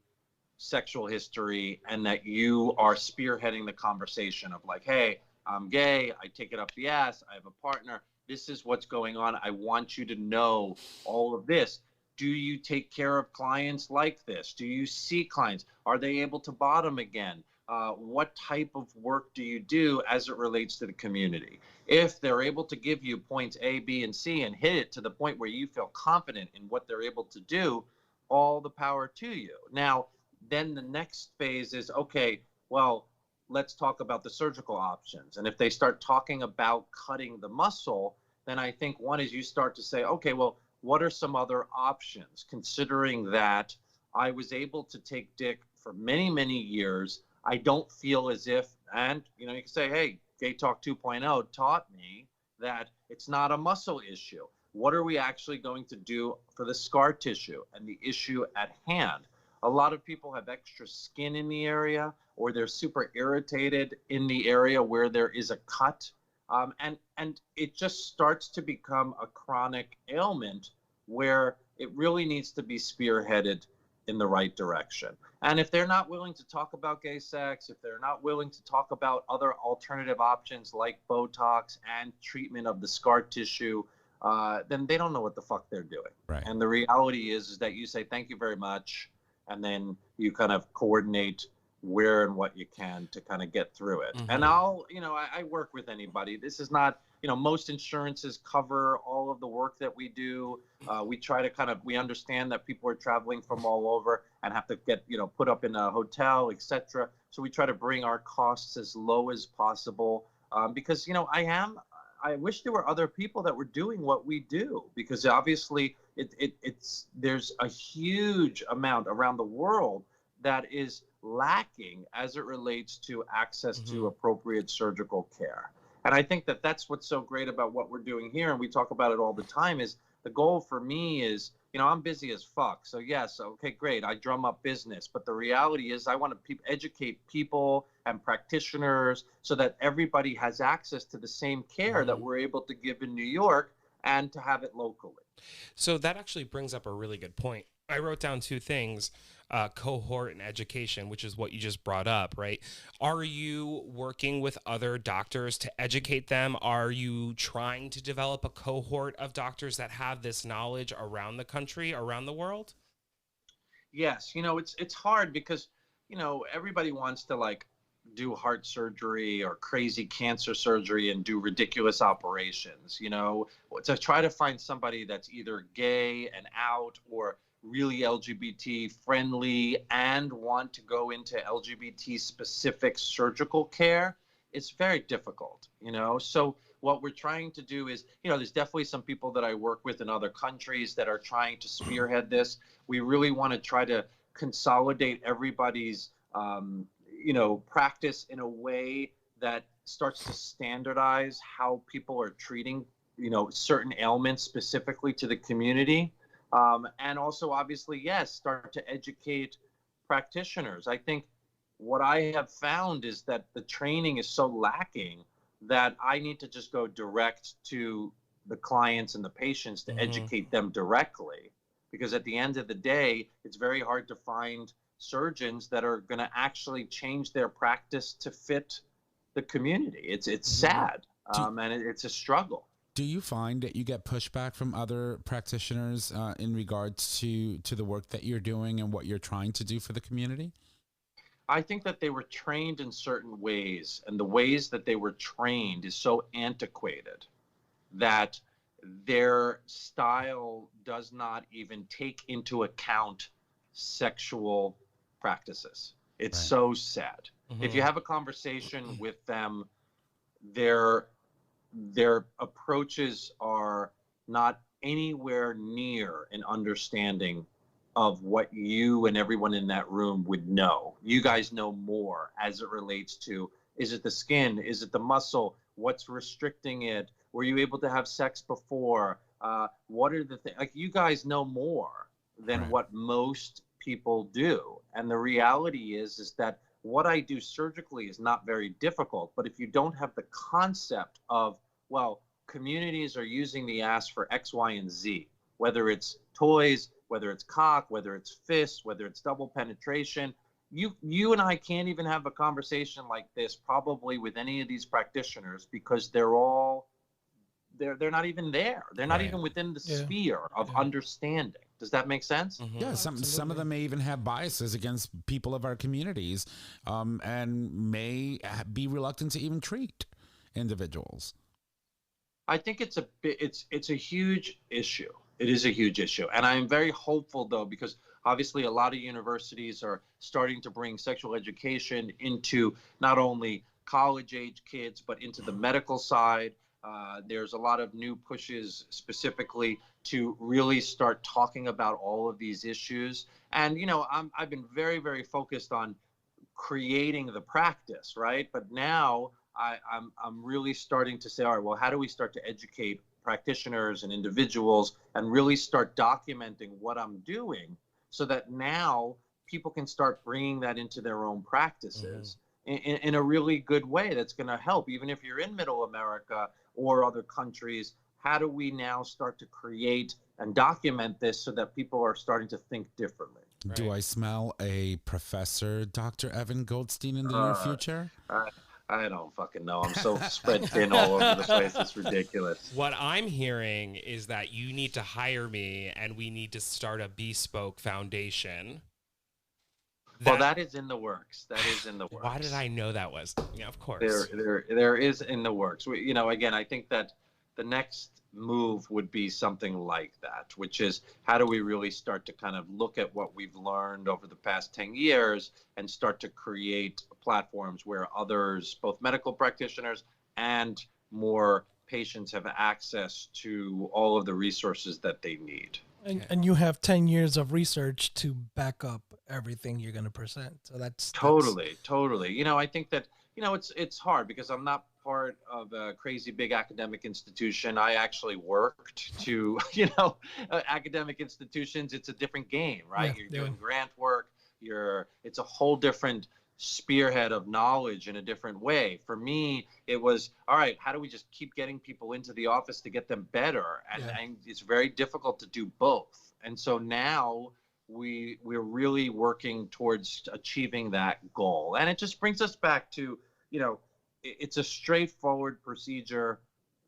sexual history, and that you are spearheading the conversation of like, hey, I'm gay, I take it up the ass, I have a partner, this is what's going on, I want you to know all of this. Do you take care of clients like this? Do you see clients? Are they able to bottom again? What type of work do you do as it relates to the community? If they're able to give you points A, B, and C and hit it to the point where you feel confident in what they're able to do, all the power to you. Now, then the next phase is, okay, well, let's talk about the surgical options. And if they start talking about cutting the muscle, then I think one is you start to say, okay, well, what are some other options? Considering that I was able to take dick for many, many years, I don't feel as if, and you can say, hey, GayTalk 2.0 taught me that it's not a muscle issue. What are we actually going to do for the scar tissue and the issue at hand? A lot of people have extra skin in the area, or they're super irritated in the area where there is a cut. And it just starts to become a chronic ailment where it really needs to be spearheaded in the right direction. And if they're not willing to talk about gay sex, if they're not willing to talk about other alternative options like Botox and treatment of the scar tissue, then they don't know what the fuck they're doing. Right. And the reality is that you say, thank you very much, and then you kind of coordinate where and what you can to kind of get through it. Mm-hmm. And I work with anybody. This is not, most insurances cover all of the work that we do. We try to we understand that people are traveling from all over and have to get, put up in a hotel, etc. So we try to bring our costs as low as possible, because, I wish there were other people that were doing what we do, because obviously there's a huge amount around the world that is lacking as it relates to access to appropriate surgical care. And I think that that's what's so great about what we're doing here, and we talk about it all the time, is the goal for me is, I'm busy as fuck. So yes, okay, great, I drum up business. But the reality is I want to educate people and practitioners so that everybody has access to the same care that we're able to give in New York and to have it locally. So that actually brings up a really good point. I wrote down two things, cohort and education, which is what you just brought up, right? Are you working with other doctors to educate them? Are you trying to develop a cohort of doctors that have this knowledge around the country, around the world? Yes. It's hard because, everybody wants to do heart surgery or crazy cancer surgery and do ridiculous operations, to try to find somebody that's either gay and out or really LGBT friendly and want to go into LGBT specific surgical care. It's very difficult, so what we're trying to do is, there's definitely some people that I work with in other countries that are trying to spearhead this. We really want to try to consolidate everybody's practice in a way that starts to standardize how people are treating certain ailments specifically to the community. And also, obviously, yes, start to educate practitioners. I think what I have found is that the training is so lacking that I need to just go direct to the clients and the patients to educate them directly. Because at the end of the day, it's very hard to find surgeons that are going to actually change their practice to fit the community. It's sad, and it's a struggle. Do you find that you get pushback from other practitioners in regards to the work that you're doing and what you're trying to do for the community? I think that they were trained in certain ways, and the ways that they were trained is so antiquated that their style does not even take into account sexual practices. It's so sad. If you have a conversation with them, their approaches are not anywhere near an understanding of what you and everyone in that room would know. You guys know more as it relates to, is it the skin? Is it the muscle? What's restricting it? Were you able to have sex before? What are the things? You guys know more than what most people do. And the reality is that what I do surgically is not very difficult, but if you don't have the concept of, well, communities are using the ass for X, Y, and Z, whether it's toys, whether it's cock, whether it's fists, whether it's double penetration, you and I can't even have a conversation like this probably with any of these practitioners, because they're not even there. They're not even within the sphere of understanding. Does that make sense? Yeah, some of them may even have biases against people of our communities, and may be reluctant to even treat individuals. I think it's a huge issue. It is a huge issue, and I am very hopeful though, because obviously a lot of universities are starting to bring sexual education into not only college age kids but into the medical side. There's a lot of new pushes specifically to really start talking about all of these issues. And, I've been very, very focused on creating the practice, right? But now I'm really starting to say, all right, well, how do we start to educate practitioners and individuals and really start documenting what I'm doing so that now people can start bringing that into their own practices in a really good way that's going to help, even if you're in Middle America or other countries. How do we now start to create and document this so that people are starting to think differently? Right. Do I smell a Professor Dr. Evan Goldstein in the near future? I don't fucking know. I'm so spread thin all over the place. It's ridiculous. What I'm hearing is that you need to hire me and we need to start a bespoke foundation. Well, that is in the works. That is in the works. Why did I know that was? Yeah, of course. There is in the works. Again, I think that the next move would be something like that, which is how do we really start to kind of look at what we've learned over the past 10 years and start to create platforms where others, both medical practitioners and more patients, have access to all of the resources that they need. And you have 10 years of research to back up everything you're going to present. So that's totally. I think that, it's hard because I'm not part of a crazy big academic institution. I actually worked to, academic institutions. It's a different game, right? Yeah, you're doing grant work. It's a whole different spearhead of knowledge in a different way. For me, it was, all right, how do we just keep getting people into the office to get them better? And it's very difficult to do both. And so now we're really working towards achieving that goal. And it just brings us back to, it's a straightforward procedure.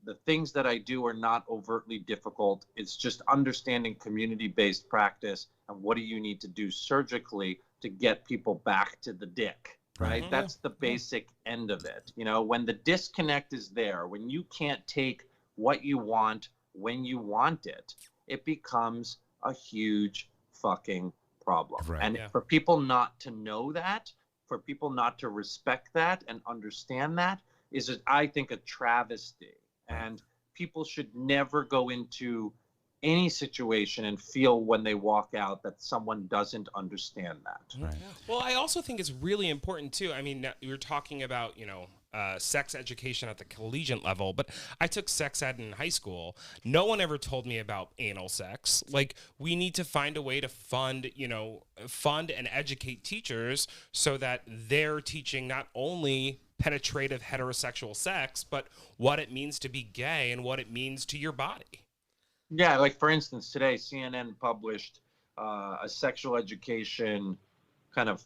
The things that I do are not overtly difficult. It's just understanding community-based practice and what do you need to do surgically to get people back to the dick, right? Mm-hmm. That's the basic end of it. When the disconnect is there, when you can't take what you want when you want it, it becomes a huge fucking problem. Right. And for people not to know that, for people not to respect that and understand that is, I think, a travesty. And people should never go into any situation and feel when they walk out that someone doesn't understand that. Right. Well, I also think it's really important too. I mean, you're talking about, sex education at the collegiate level, but I took sex ed in high school. No one ever told me about anal sex. Like, we need to find a way to fund and educate teachers so that they're teaching not only penetrative heterosexual sex, but what it means to be gay and what it means to your body. Yeah, like for instance, today CNN published a sexual education kind of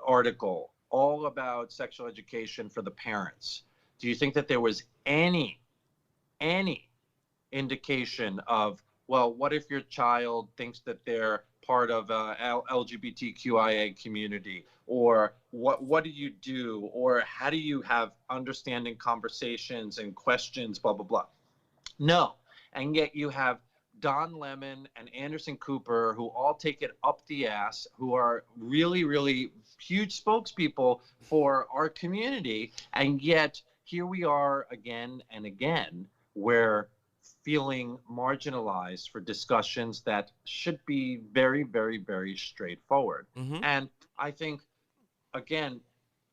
article all about sexual education for the parents. Do you think that there was any indication of, well, what if your child thinks that they're part of LGBTQIA community, or what do you do, or how do you have understanding conversations and questions, blah, blah, blah? No. And yet you have Don Lemon and Anderson Cooper, who all take it up the ass, who are really, really huge spokespeople for our community. And yet here we are again and again, we're feeling marginalized for discussions that should be very, very, very straightforward. Mm-hmm. And I think, again,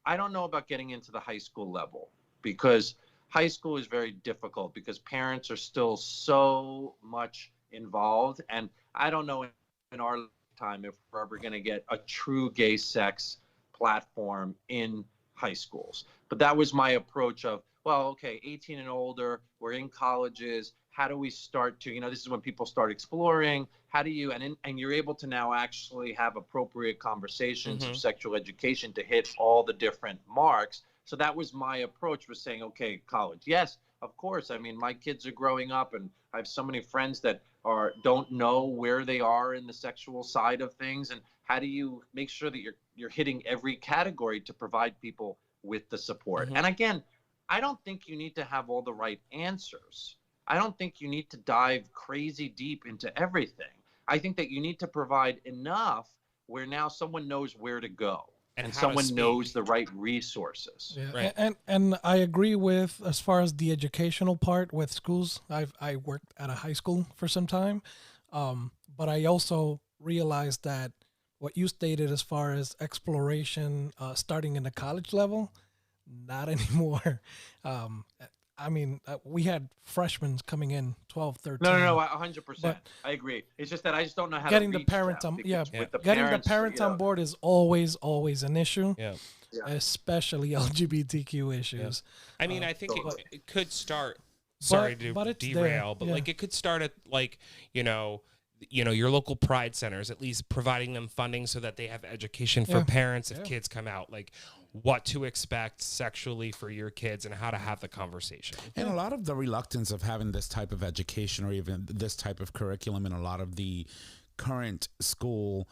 I don't know about getting into the high school level, because high school is very difficult because parents are still so much involved. And I don't know in our lifetime if we're ever going to get a true gay sex platform in high schools. But that was my approach of, well, okay, 18 and older, we're in colleges. How do we start to, this is when people start exploring. How do you, and you're able to now actually have appropriate conversations of sexual education to hit all the different marks. So that was my approach, was saying, okay, college. Yes, of course. I mean, my kids are growing up, and I have so many friends that don't know where they are in the sexual side of things. And how do you make sure that you're hitting every category to provide people with the support? And again, I don't think you need to have all the right answers. I don't think you need to dive crazy deep into everything. I think that you need to provide enough where now someone knows where to go and someone knows the right resources. Yeah. Right. And I agree with, as far as the educational part with schools. I worked at a high school for some time, but I also realized that what you stated as far as exploration starting in the college level, not anymore. I mean, we had freshmen coming in 12, 13. No, 100%. I agree. It's just that I just don't know how getting to the parents on, getting the parents on board is always an issue. Yeah. Especially LGBTQ issues. Yeah. I mean, I think it could start. Sorry to derail, but like it could start at like your local pride centers, at least providing them funding so that they have education for parents if kids come out, like what to expect sexually for your kids and how to have the conversation. And a lot of the reluctance of having this type of education or even this type of curriculum in a lot of the current school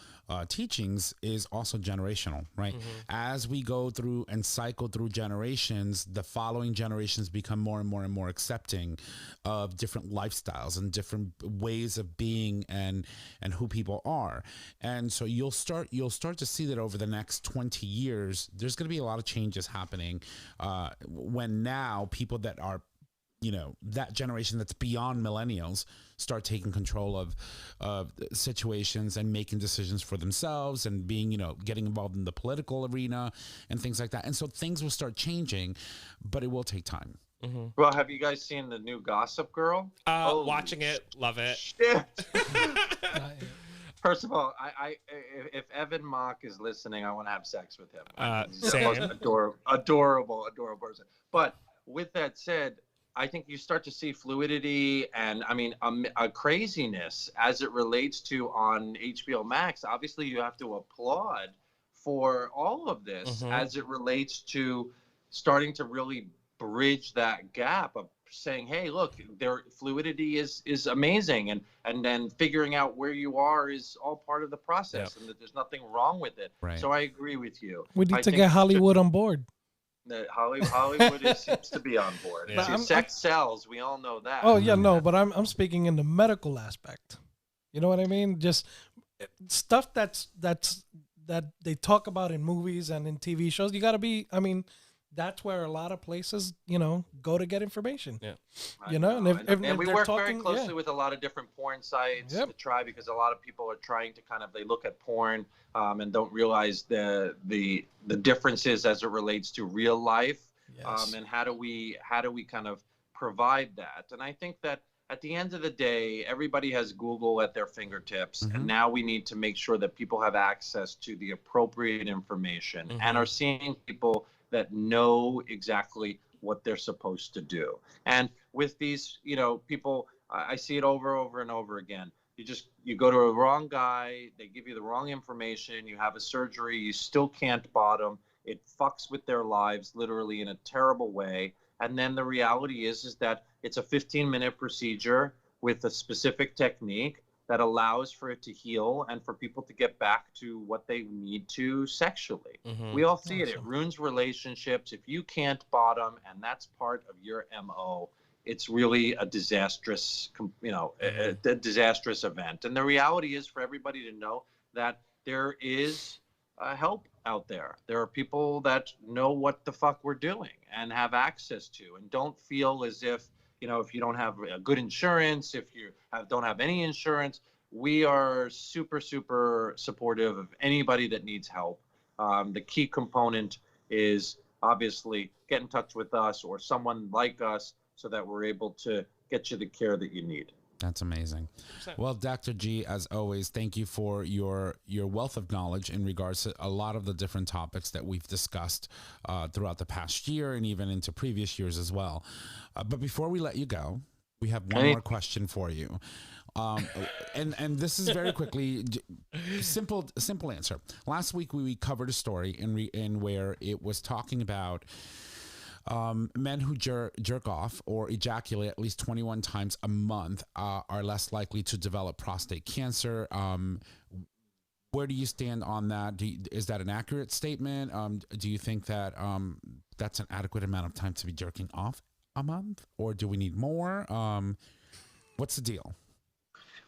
teachings is also generational, right? As we go through and cycle through generations, the following generations become more and more and more accepting of different lifestyles and different ways of being and who people are. And so you'll start to see that over the next 20 years, there's going to be a lot of changes happening when now people that are that generation that's beyond millennials start taking control of situations and making decisions for themselves and being, getting involved in the political arena and things like that. And so things will start changing, but it will take time. Well, have you guys seen the new Gossip Girl? Watching it, love it. Shit. First of all, if Evan Mock is listening, I want to have sex with him. He's the most adorable person. But with that said, I think you start to see fluidity and, a craziness as it relates to on HBO Max. Obviously, you have to applaud for all of this as it relates to starting to really bridge that gap of saying, hey, look, their fluidity is amazing. And then figuring out where you are is all part of the process and that there's nothing wrong with it. Right. So I agree with you. We need to get Hollywood on board. That Hollywood seems to be on board. Yeah. Sex sells. We all know that. Oh yeah, no, but I'm speaking in the medical aspect. You know what I mean? Just stuff that they talk about in movies and in TV shows. You got to be. That's where a lot of places, go to get information. Yeah. And we work very closely with a lot of different porn sites to try, because a lot of people are trying to they look at porn and don't realize the differences as it relates to real life. Yes. And how do we kind of provide that? And I think that at the end of the day, everybody has Google at their fingertips, and now we need to make sure that people have access to the appropriate information and are seeing people that know exactly what they're supposed to do. And with these, people, I see it over and over again. You go to a wrong guy, they give you the wrong information, you have a surgery, you still can't bottom. It fucks with their lives literally in a terrible way. And then the reality is that it's a 15-minute procedure with a specific technique that allows for it to heal and for people to get back to what they need to sexually. We all see it. It ruins relationships. If you can't bottom and that's part of your MO, it's really a disastrous, a disastrous event. And the reality is for everybody to know that there is help out there. There are people that know what the fuck we're doing and have access to, and don't feel as if, if you don't have a good insurance, if you don't have any insurance, we are super, super supportive of anybody that needs help. The key component is obviously get in touch with us or someone like us so that we're able to get you the care that you need. That's amazing. Well, Dr. G, as always, thank you for your wealth of knowledge in regards to a lot of the different topics that we've discussed throughout the past year and even into previous years as well. But before we let you go, we have one more question for you. And this is very quickly, simple answer. Last week we covered a story in where it was talking about men who jerk off or ejaculate at least 21 times a month are less likely to develop prostate cancer. Where do you stand on that? Is that an accurate statement? Do you think that that's an adequate amount of time to be jerking off a month, or do we need more? What's the deal?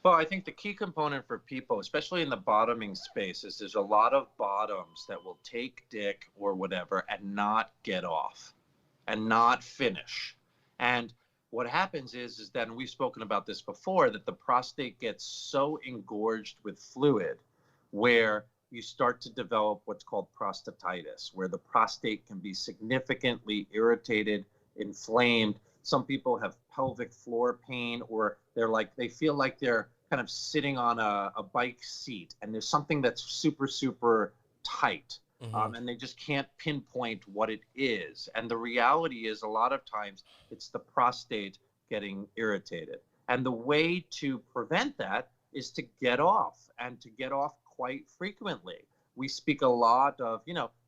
Well, I think the key component for people, especially in the bottoming space, is there's a lot of bottoms that will take dick or whatever and not get off and not finish. And what happens is that, and we've spoken about this before, that the prostate gets so engorged with fluid where you start to develop what's called prostatitis, where the prostate can be significantly irritated, inflamed. Some people have pelvic floor pain, or they feel like they're kind of sitting on a bike seat and there's something that's super, super tight. And they just can't pinpoint what it is. And the reality is a lot of times it's the prostate getting irritated. And the way to prevent that is to get off, and to get off quite frequently. We speak a lot of,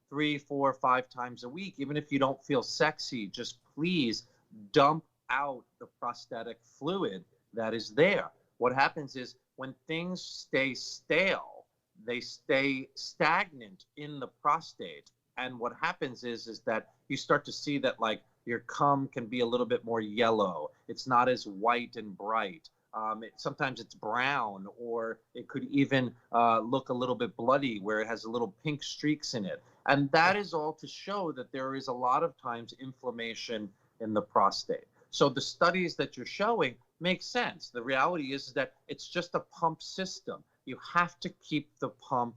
3, 4, 5 times a week. Even if you don't feel sexy, just please dump out the prostatic fluid that is there. What happens is when things stay stale, they stay stagnant in the prostate. And what happens is that you start to see that your cum can be a little bit more yellow. It's not as white and bright. Sometimes it's brown, or it could even look a little bit bloody where it has a little pink streaks in it. And that is all to show that there is a lot of times inflammation in the prostate. So the studies that you're showing make sense. The reality is that it's just a pump system. You have to keep the pump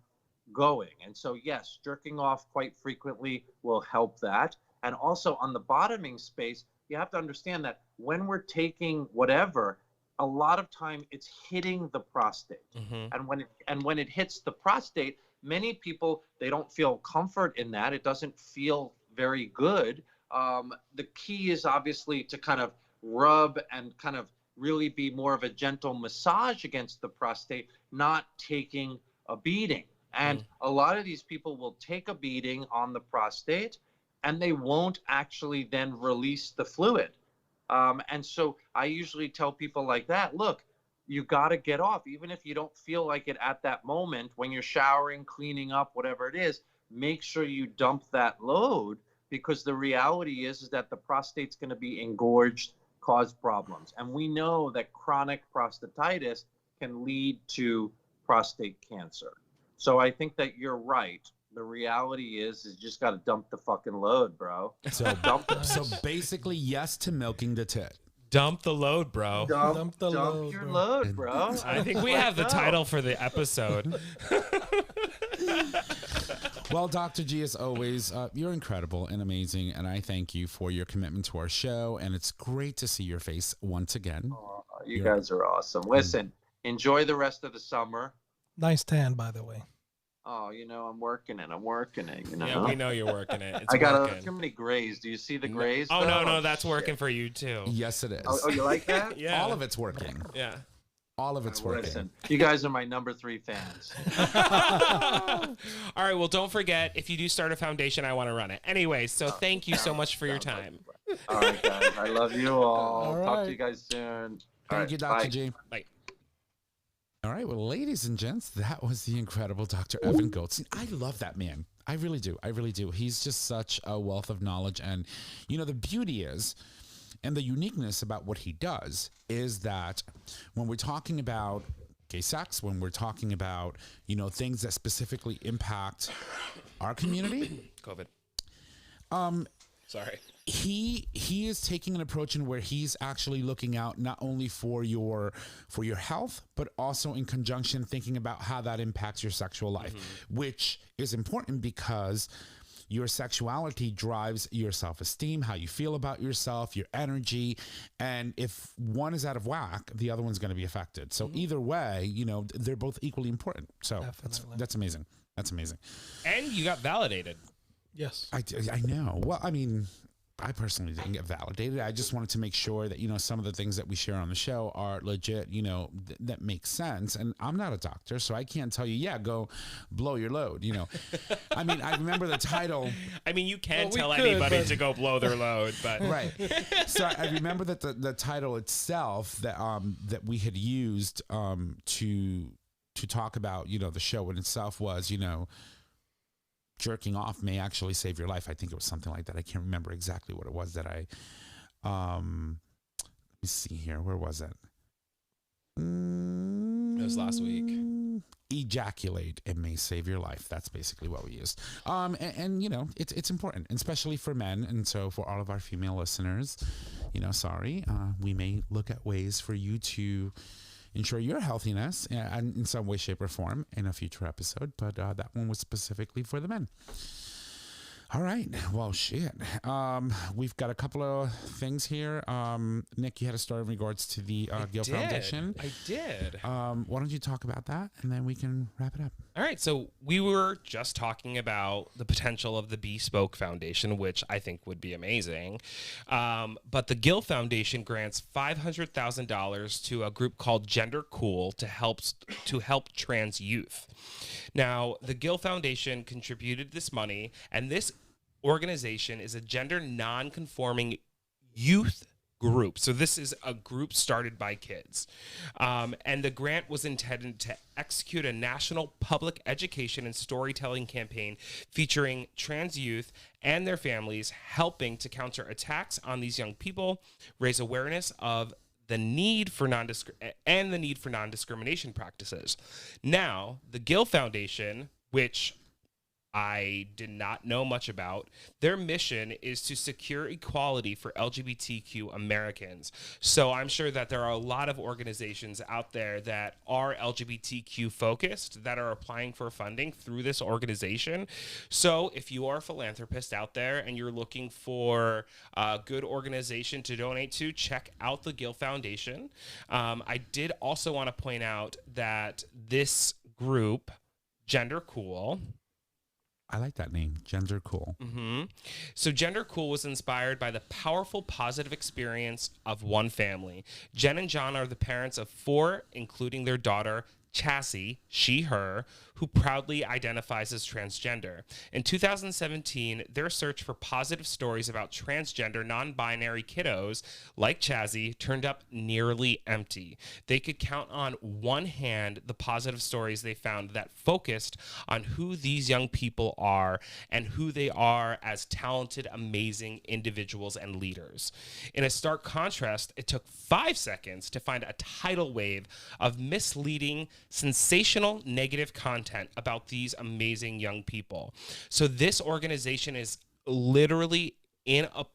going. And so, yes, jerking off quite frequently will help that. And also on the bottoming space, you have to understand that when we're taking whatever, a lot of time it's hitting the prostate. And when it hits the prostate, many people, they don't feel comfort in that. It doesn't feel very good. The key is obviously to kind of rub and kind of really be more of a gentle massage against the prostate, not taking a beating. And a lot of these people will take a beating on the prostate and they won't actually then release the fluid. And so I usually tell people like that, look, you got to get off. Even if you don't feel like it at that moment, when you're showering, cleaning up, whatever it is, make sure you dump that load, because the reality is that the prostate's going to be engorged, cause problems. And we know that chronic prostatitis can lead to prostate cancer. So I think that you're right. The reality is you just got to dump the fucking load, bro. So basically, yes to milking the tit. Dump the load, bro. Dump your load, bro. I think we have the title for the episode. Well, Dr. G, as always, you're incredible and amazing, and I thank you for your commitment to our show, and it's great to see your face once again. Oh, you guys are awesome. Listen, enjoy the rest of the summer. Nice tan, by the way. Oh, I'm working it. Yeah, we know you're working it. It's I got working. too many grays. Do you see the grays? Oh, though? no, that's working for you, too. Yes, it is. Oh, you like that? Yeah. All of it's working. Yeah. All of it's working. Listen, you guys are my number 3 fans. All right, well, don't forget, if you do start a foundation, I want to run it. Anyway, so thank you so much for your time. All right, guys. I love you all. All right. Talk to you guys soon. Thank you, Dr. G. Bye. All right, well, ladies and gents, that was the incredible Dr. Evan Goldstein. I love that man. I really do. I really do. He's just such a wealth of knowledge. And, the beauty is, and the uniqueness about what he does is that when we're talking about gay sex, when we're talking about, things that specifically impact our community. COVID. Sorry. He is taking an approach in where he's actually looking out not only for your health, but also in conjunction thinking about how that impacts your sexual life, which is important because your sexuality drives your self-esteem, how you feel about yourself, your energy. And if one is out of whack, the other one's going to be affected. So either way, you know, they're both equally important. So that's amazing. That's amazing. And you got validated. Yes. I know. Well, I mean, I personally didn't get validated. I just wanted to make sure that, you know, some of the things that we share on the show are legit, you know, that make sense. And I'm not a doctor, so I can't tell you, yeah, go blow your load, you know. I mean, I remember the title. I mean, you can tell anybody to go blow their load, but. Right. So I remember that the title itself that that we had used to talk about, you know, the show in itself was, you know, jerking off may actually save your life. I think it was something like that. I can't remember exactly what it was that I, let me see here. Where was it? It was last week. Ejaculate, it may save your life. That's basically what we used. And you know, it's important, especially for men. And so for all of our female listeners, you know, sorry, we may look at ways for you to ensure your healthiness in some way, shape, or form in a future episode. But that one was specifically for the men. All right. Well, shit. We've got a couple of things here. Nick, you had a story in regards to the Gill Foundation. I did. Why don't you talk about that, and then we can wrap it up. All right. So we were just talking about the potential of the Bespoke Foundation, which I think would be amazing. But the Gill Foundation grants $500,000 to a group called Gender Cool to help trans youth. Now, the Gill Foundation contributed this money, and this organization is a gender non-conforming youth group. So this is a group started by kids. And the grant was intended to execute a national public education and storytelling campaign featuring trans youth and their families, helping to counter attacks on these young people, raise awareness of the need for non-discrimination practices. Now, the Gill Foundation, which I did not know much about, their mission is to secure equality for LGBTQ Americans. So I'm sure that there are a lot of organizations out there that are LGBTQ focused that are applying for funding through this organization. So if you are a philanthropist out there and you're looking for a good organization to donate to, check out the Gill Foundation. I did also want to point out that this group, Gender Cool, I like that name, Gender Cool. Mm-hmm. So Gender Cool was inspired by the powerful, positive experience of one family. Jen and John are the parents of 4, including their daughter, Chassie, she, her, who proudly identifies as transgender. In 2017, their search for positive stories about transgender, non-binary kiddos like Chassie turned up nearly empty. They could count on one hand the positive stories they found that focused on who these young people are and who they are as talented, amazing individuals and leaders. In a stark contrast, it took 5 seconds to find a tidal wave of misleading, sensational, negative content about these amazing young people. So this organization is literally in a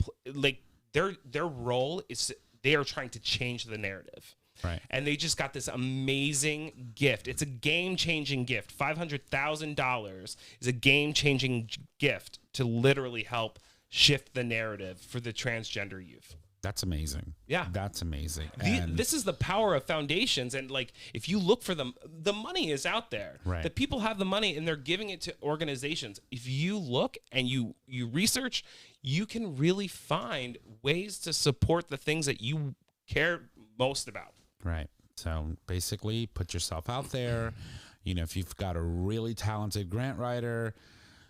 their role is they are trying to change the narrative. Right. And they just got this amazing gift. It's a game-changing gift. $500,000 is a game-changing gift to literally help shift the narrative for the transgender youth. That's amazing. Yeah. That's amazing. This is the power of foundations. And like, if you look for them, the money is out there. Right. The people have the money and they're giving it to organizations. If you look and you research, you can really find ways to support the things that you care most about. Right. So basically put yourself out there. You know, if you've got a really talented grant writer,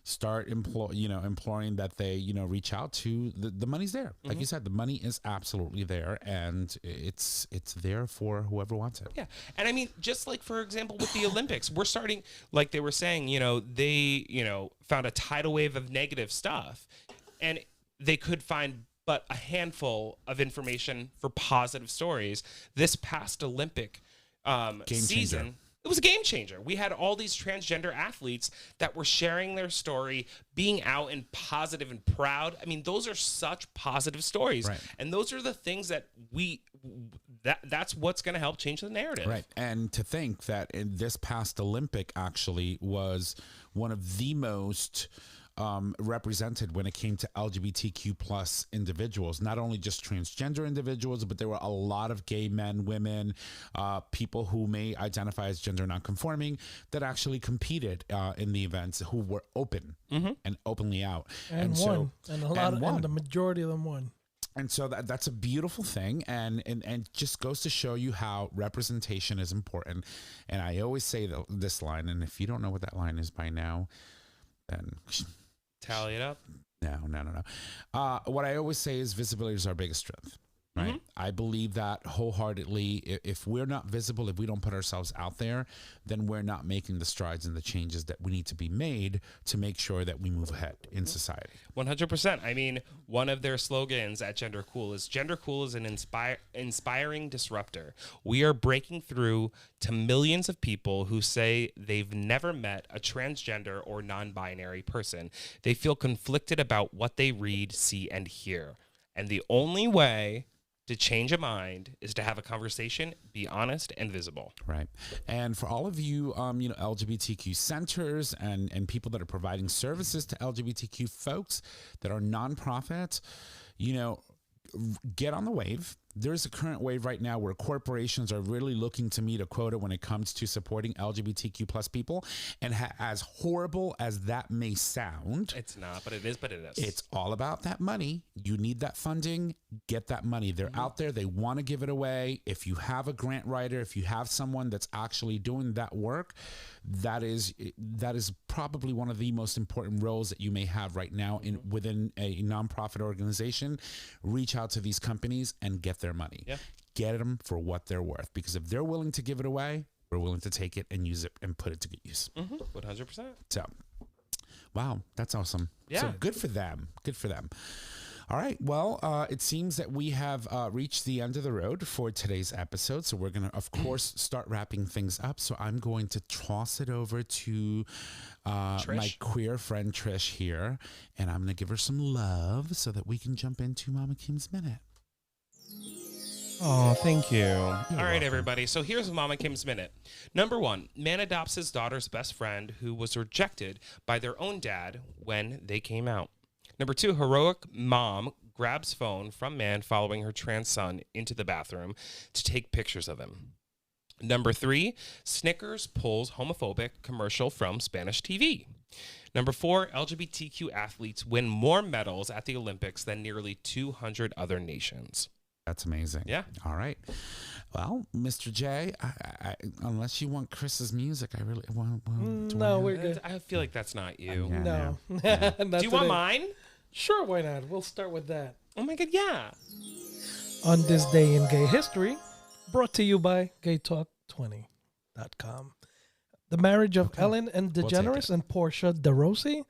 start imploring that they, you know, reach out to the money's there. Like you said, the money is absolutely there, and it's there for whoever wants it. Yeah. And I mean, just like, for example, with the Olympics, we're starting, like they were saying, you know, they, you know, found a tidal wave of negative stuff, and they could find but a handful of information for positive stories. This past Olympic season, it was a game changer. We had all these transgender athletes that were sharing their story, being out and positive and proud. I mean, those are such positive stories. Right. And those are the things that that's what's going to help change the narrative. Right. And to think that in this past Olympic actually was one of the most represented when it came to LGBTQ plus individuals, not only just transgender individuals, but there were a lot of gay men, women, people who may identify as gender nonconforming that actually competed in the events, who were open and openly out. And won. And the majority of them won. And so that's a beautiful thing, and just goes to show you how representation is important. And I always say this line, and if you don't know what that line is by now, then tally it up. No. What I always say is visibility is our biggest strength. Right. I believe that wholeheartedly. If we're not visible, if we don't put ourselves out there, then we're not making the strides and the changes that we need to be made to make sure that we move ahead in society. 100%. I mean, one of their slogans at Gender Cool is an inspiring disruptor. We are breaking through to millions of people who say they've never met a transgender or non-binary person. They feel conflicted about what they read, see, and hear. And the only way to change a mind is to have a conversation, be honest and visible. Right. And for all of you, LGBTQ centers and people that are providing services to LGBTQ folks that are nonprofits, get on the wave. There's a current wave right now where corporations are really looking to meet a quota when it comes to supporting LGBTQ plus people. And as horrible as that may sound, it's not, but it is. It's all about that money. You need that funding. Get that money. They're out there. They want to give it away. If you have a grant writer, if you have someone that's actually doing that work, that is probably one of the most important roles that you may have right now within a nonprofit organization. Reach out to these companies and get their money. Yeah. Get them for what they're worth, because if they're willing to give it away, we're willing to take it and use it and put it to good use. 100%. So, wow, that's awesome. Yeah. So good for them. Good for them. All right. Well, it seems that we have reached the end of the road for today's episode. So we're going to, of course, start wrapping things up. So I'm going to toss it over to my queer friend Trish here. And I'm going to give her some love so that we can jump into Mama Kim's Minute. Oh, thank you. All right, everybody. So here's Mama Kim's Minute. Number 1, man adopts his daughter's best friend who was rejected by their own dad when they came out. Number 2, heroic mom grabs phone from man following her trans son into the bathroom to take pictures of him. Number 3, Snickers pulls homophobic commercial from Spanish TV. Number 4, LGBTQ athletes win more medals at the Olympics than nearly 200 other nations. That's amazing. Yeah. All right. Well, Mr. J, I, unless you want Chris's music, I really want. No, we're good. I feel like that's not you. No. Do you want mine? Sure, why not? We'll start with that. Oh my God, yeah. On this day in gay history, brought to you by GayTalk2.0. The marriage of Ellen and DeGeneres and Portia de Rossi,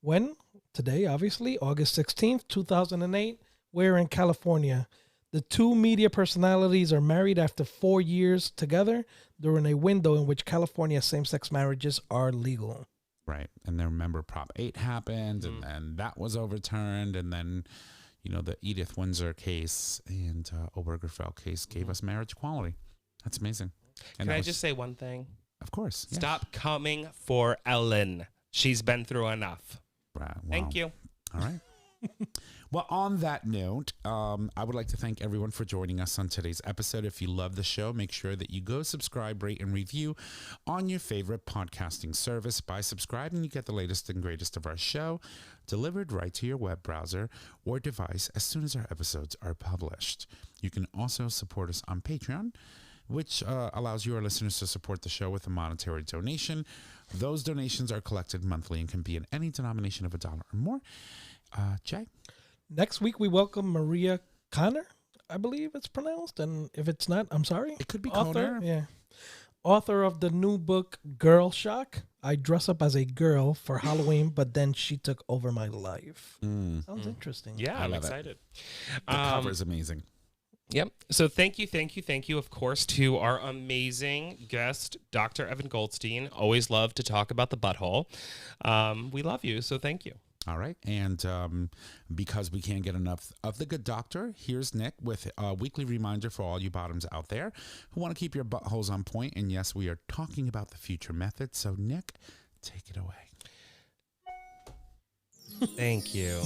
when today, obviously, August 16th, 2008, we're in California. The two media personalities are married after 4 years together during a window in which California same-sex marriages are legal. Right. And then remember Prop 8 happened and that was overturned. And then, the Edith Windsor case and Obergefell case gave us marriage equality. That's amazing. And Can I just say one thing? Of course. Yes. Stop coming for Ellen. She's been through enough. Wow. Thank you. All right. Well, on that note, I would like to thank everyone for joining us on today's episode. If you love the show, make sure that you go subscribe, rate, and review on your favorite podcasting service. By subscribing, you get the latest and greatest of our show delivered right to your web browser or device as soon as our episodes are published. You can also support us on Patreon, which allows your listeners to support the show with a monetary donation. Those donations are collected monthly and can be in any denomination of $1 or more. Jay? Next week, we welcome Maria Connor, I believe it's pronounced. And if it's not, I'm sorry. It could be author, Connor. Yeah. Author of the new book, Girl Shock. I dress up as a girl for Halloween, but then she took over my life. Sounds interesting. Yeah, I'm excited. The cover is amazing. Yep. So thank you, of course, to our amazing guest, Dr. Evan Goldstein. Always love to talk about the butthole. We love you, so thank you. All right. And because we can't get enough of the good doctor, here's Nick with a weekly reminder for all you bottoms out there who want to keep your buttholes on point. And yes, we are talking about the future method. So, Nick, take it away. Thank you.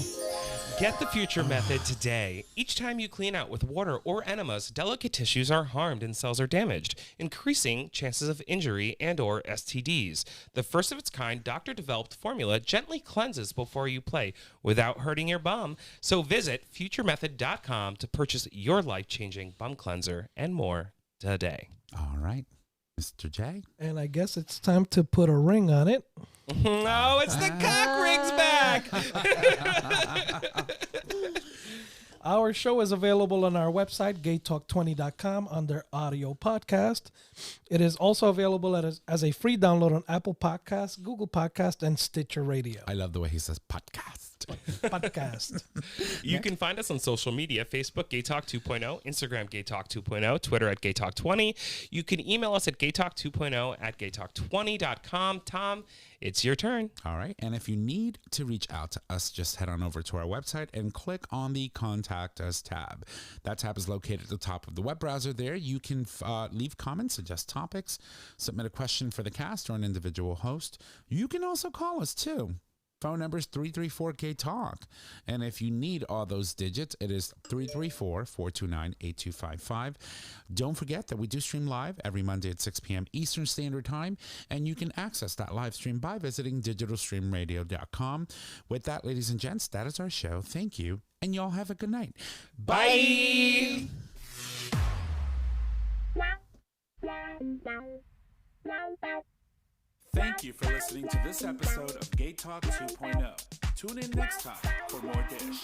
Get the Future Method today. Each time you clean out with water or enemas, delicate tissues are harmed and cells are damaged, increasing chances of injury and or STDs. The first of its kind doctor-developed formula gently cleanses before you play without hurting your bum. So visit futuremethod.com to purchase your life-changing bum cleanser and more today. All right, Mr. J. And I guess it's time to put a ring on it. Oh, it's the cock ring's back. Our show is available on our website, GayTalk20.com, under audio podcast. It is also available as a free download on Apple Podcasts, Google Podcasts, and Stitcher Radio. I love the way he says podcast. Podcast. You can find us on social media, Facebook, GayTalk 2.0, Instagram, GayTalk 2.0, Twitter at GayTalk20. You can email us at GayTalk2.0 at GayTalk20.com. Tom, it's your turn. All right. And if you need to reach out to us, just head on over to our website and click on the Contact Us tab. That tab is located at the top of the web browser there. You can leave comments, suggest topics, submit a question for the cast or an individual host. You can also call us too. Phone number is 334-GAY-TALK. And if you need all those digits, it is 334-429-8255. Don't forget that we do stream live every Monday at 6 p.m. Eastern Standard Time. And you can access that live stream by visiting digitalstreamradio.com. With that, ladies and gents, that is our show. Thank you. And y'all have a good night. Bye. Thank you for listening to this episode of Gay Talk 2.0. Tune in next time for more dish.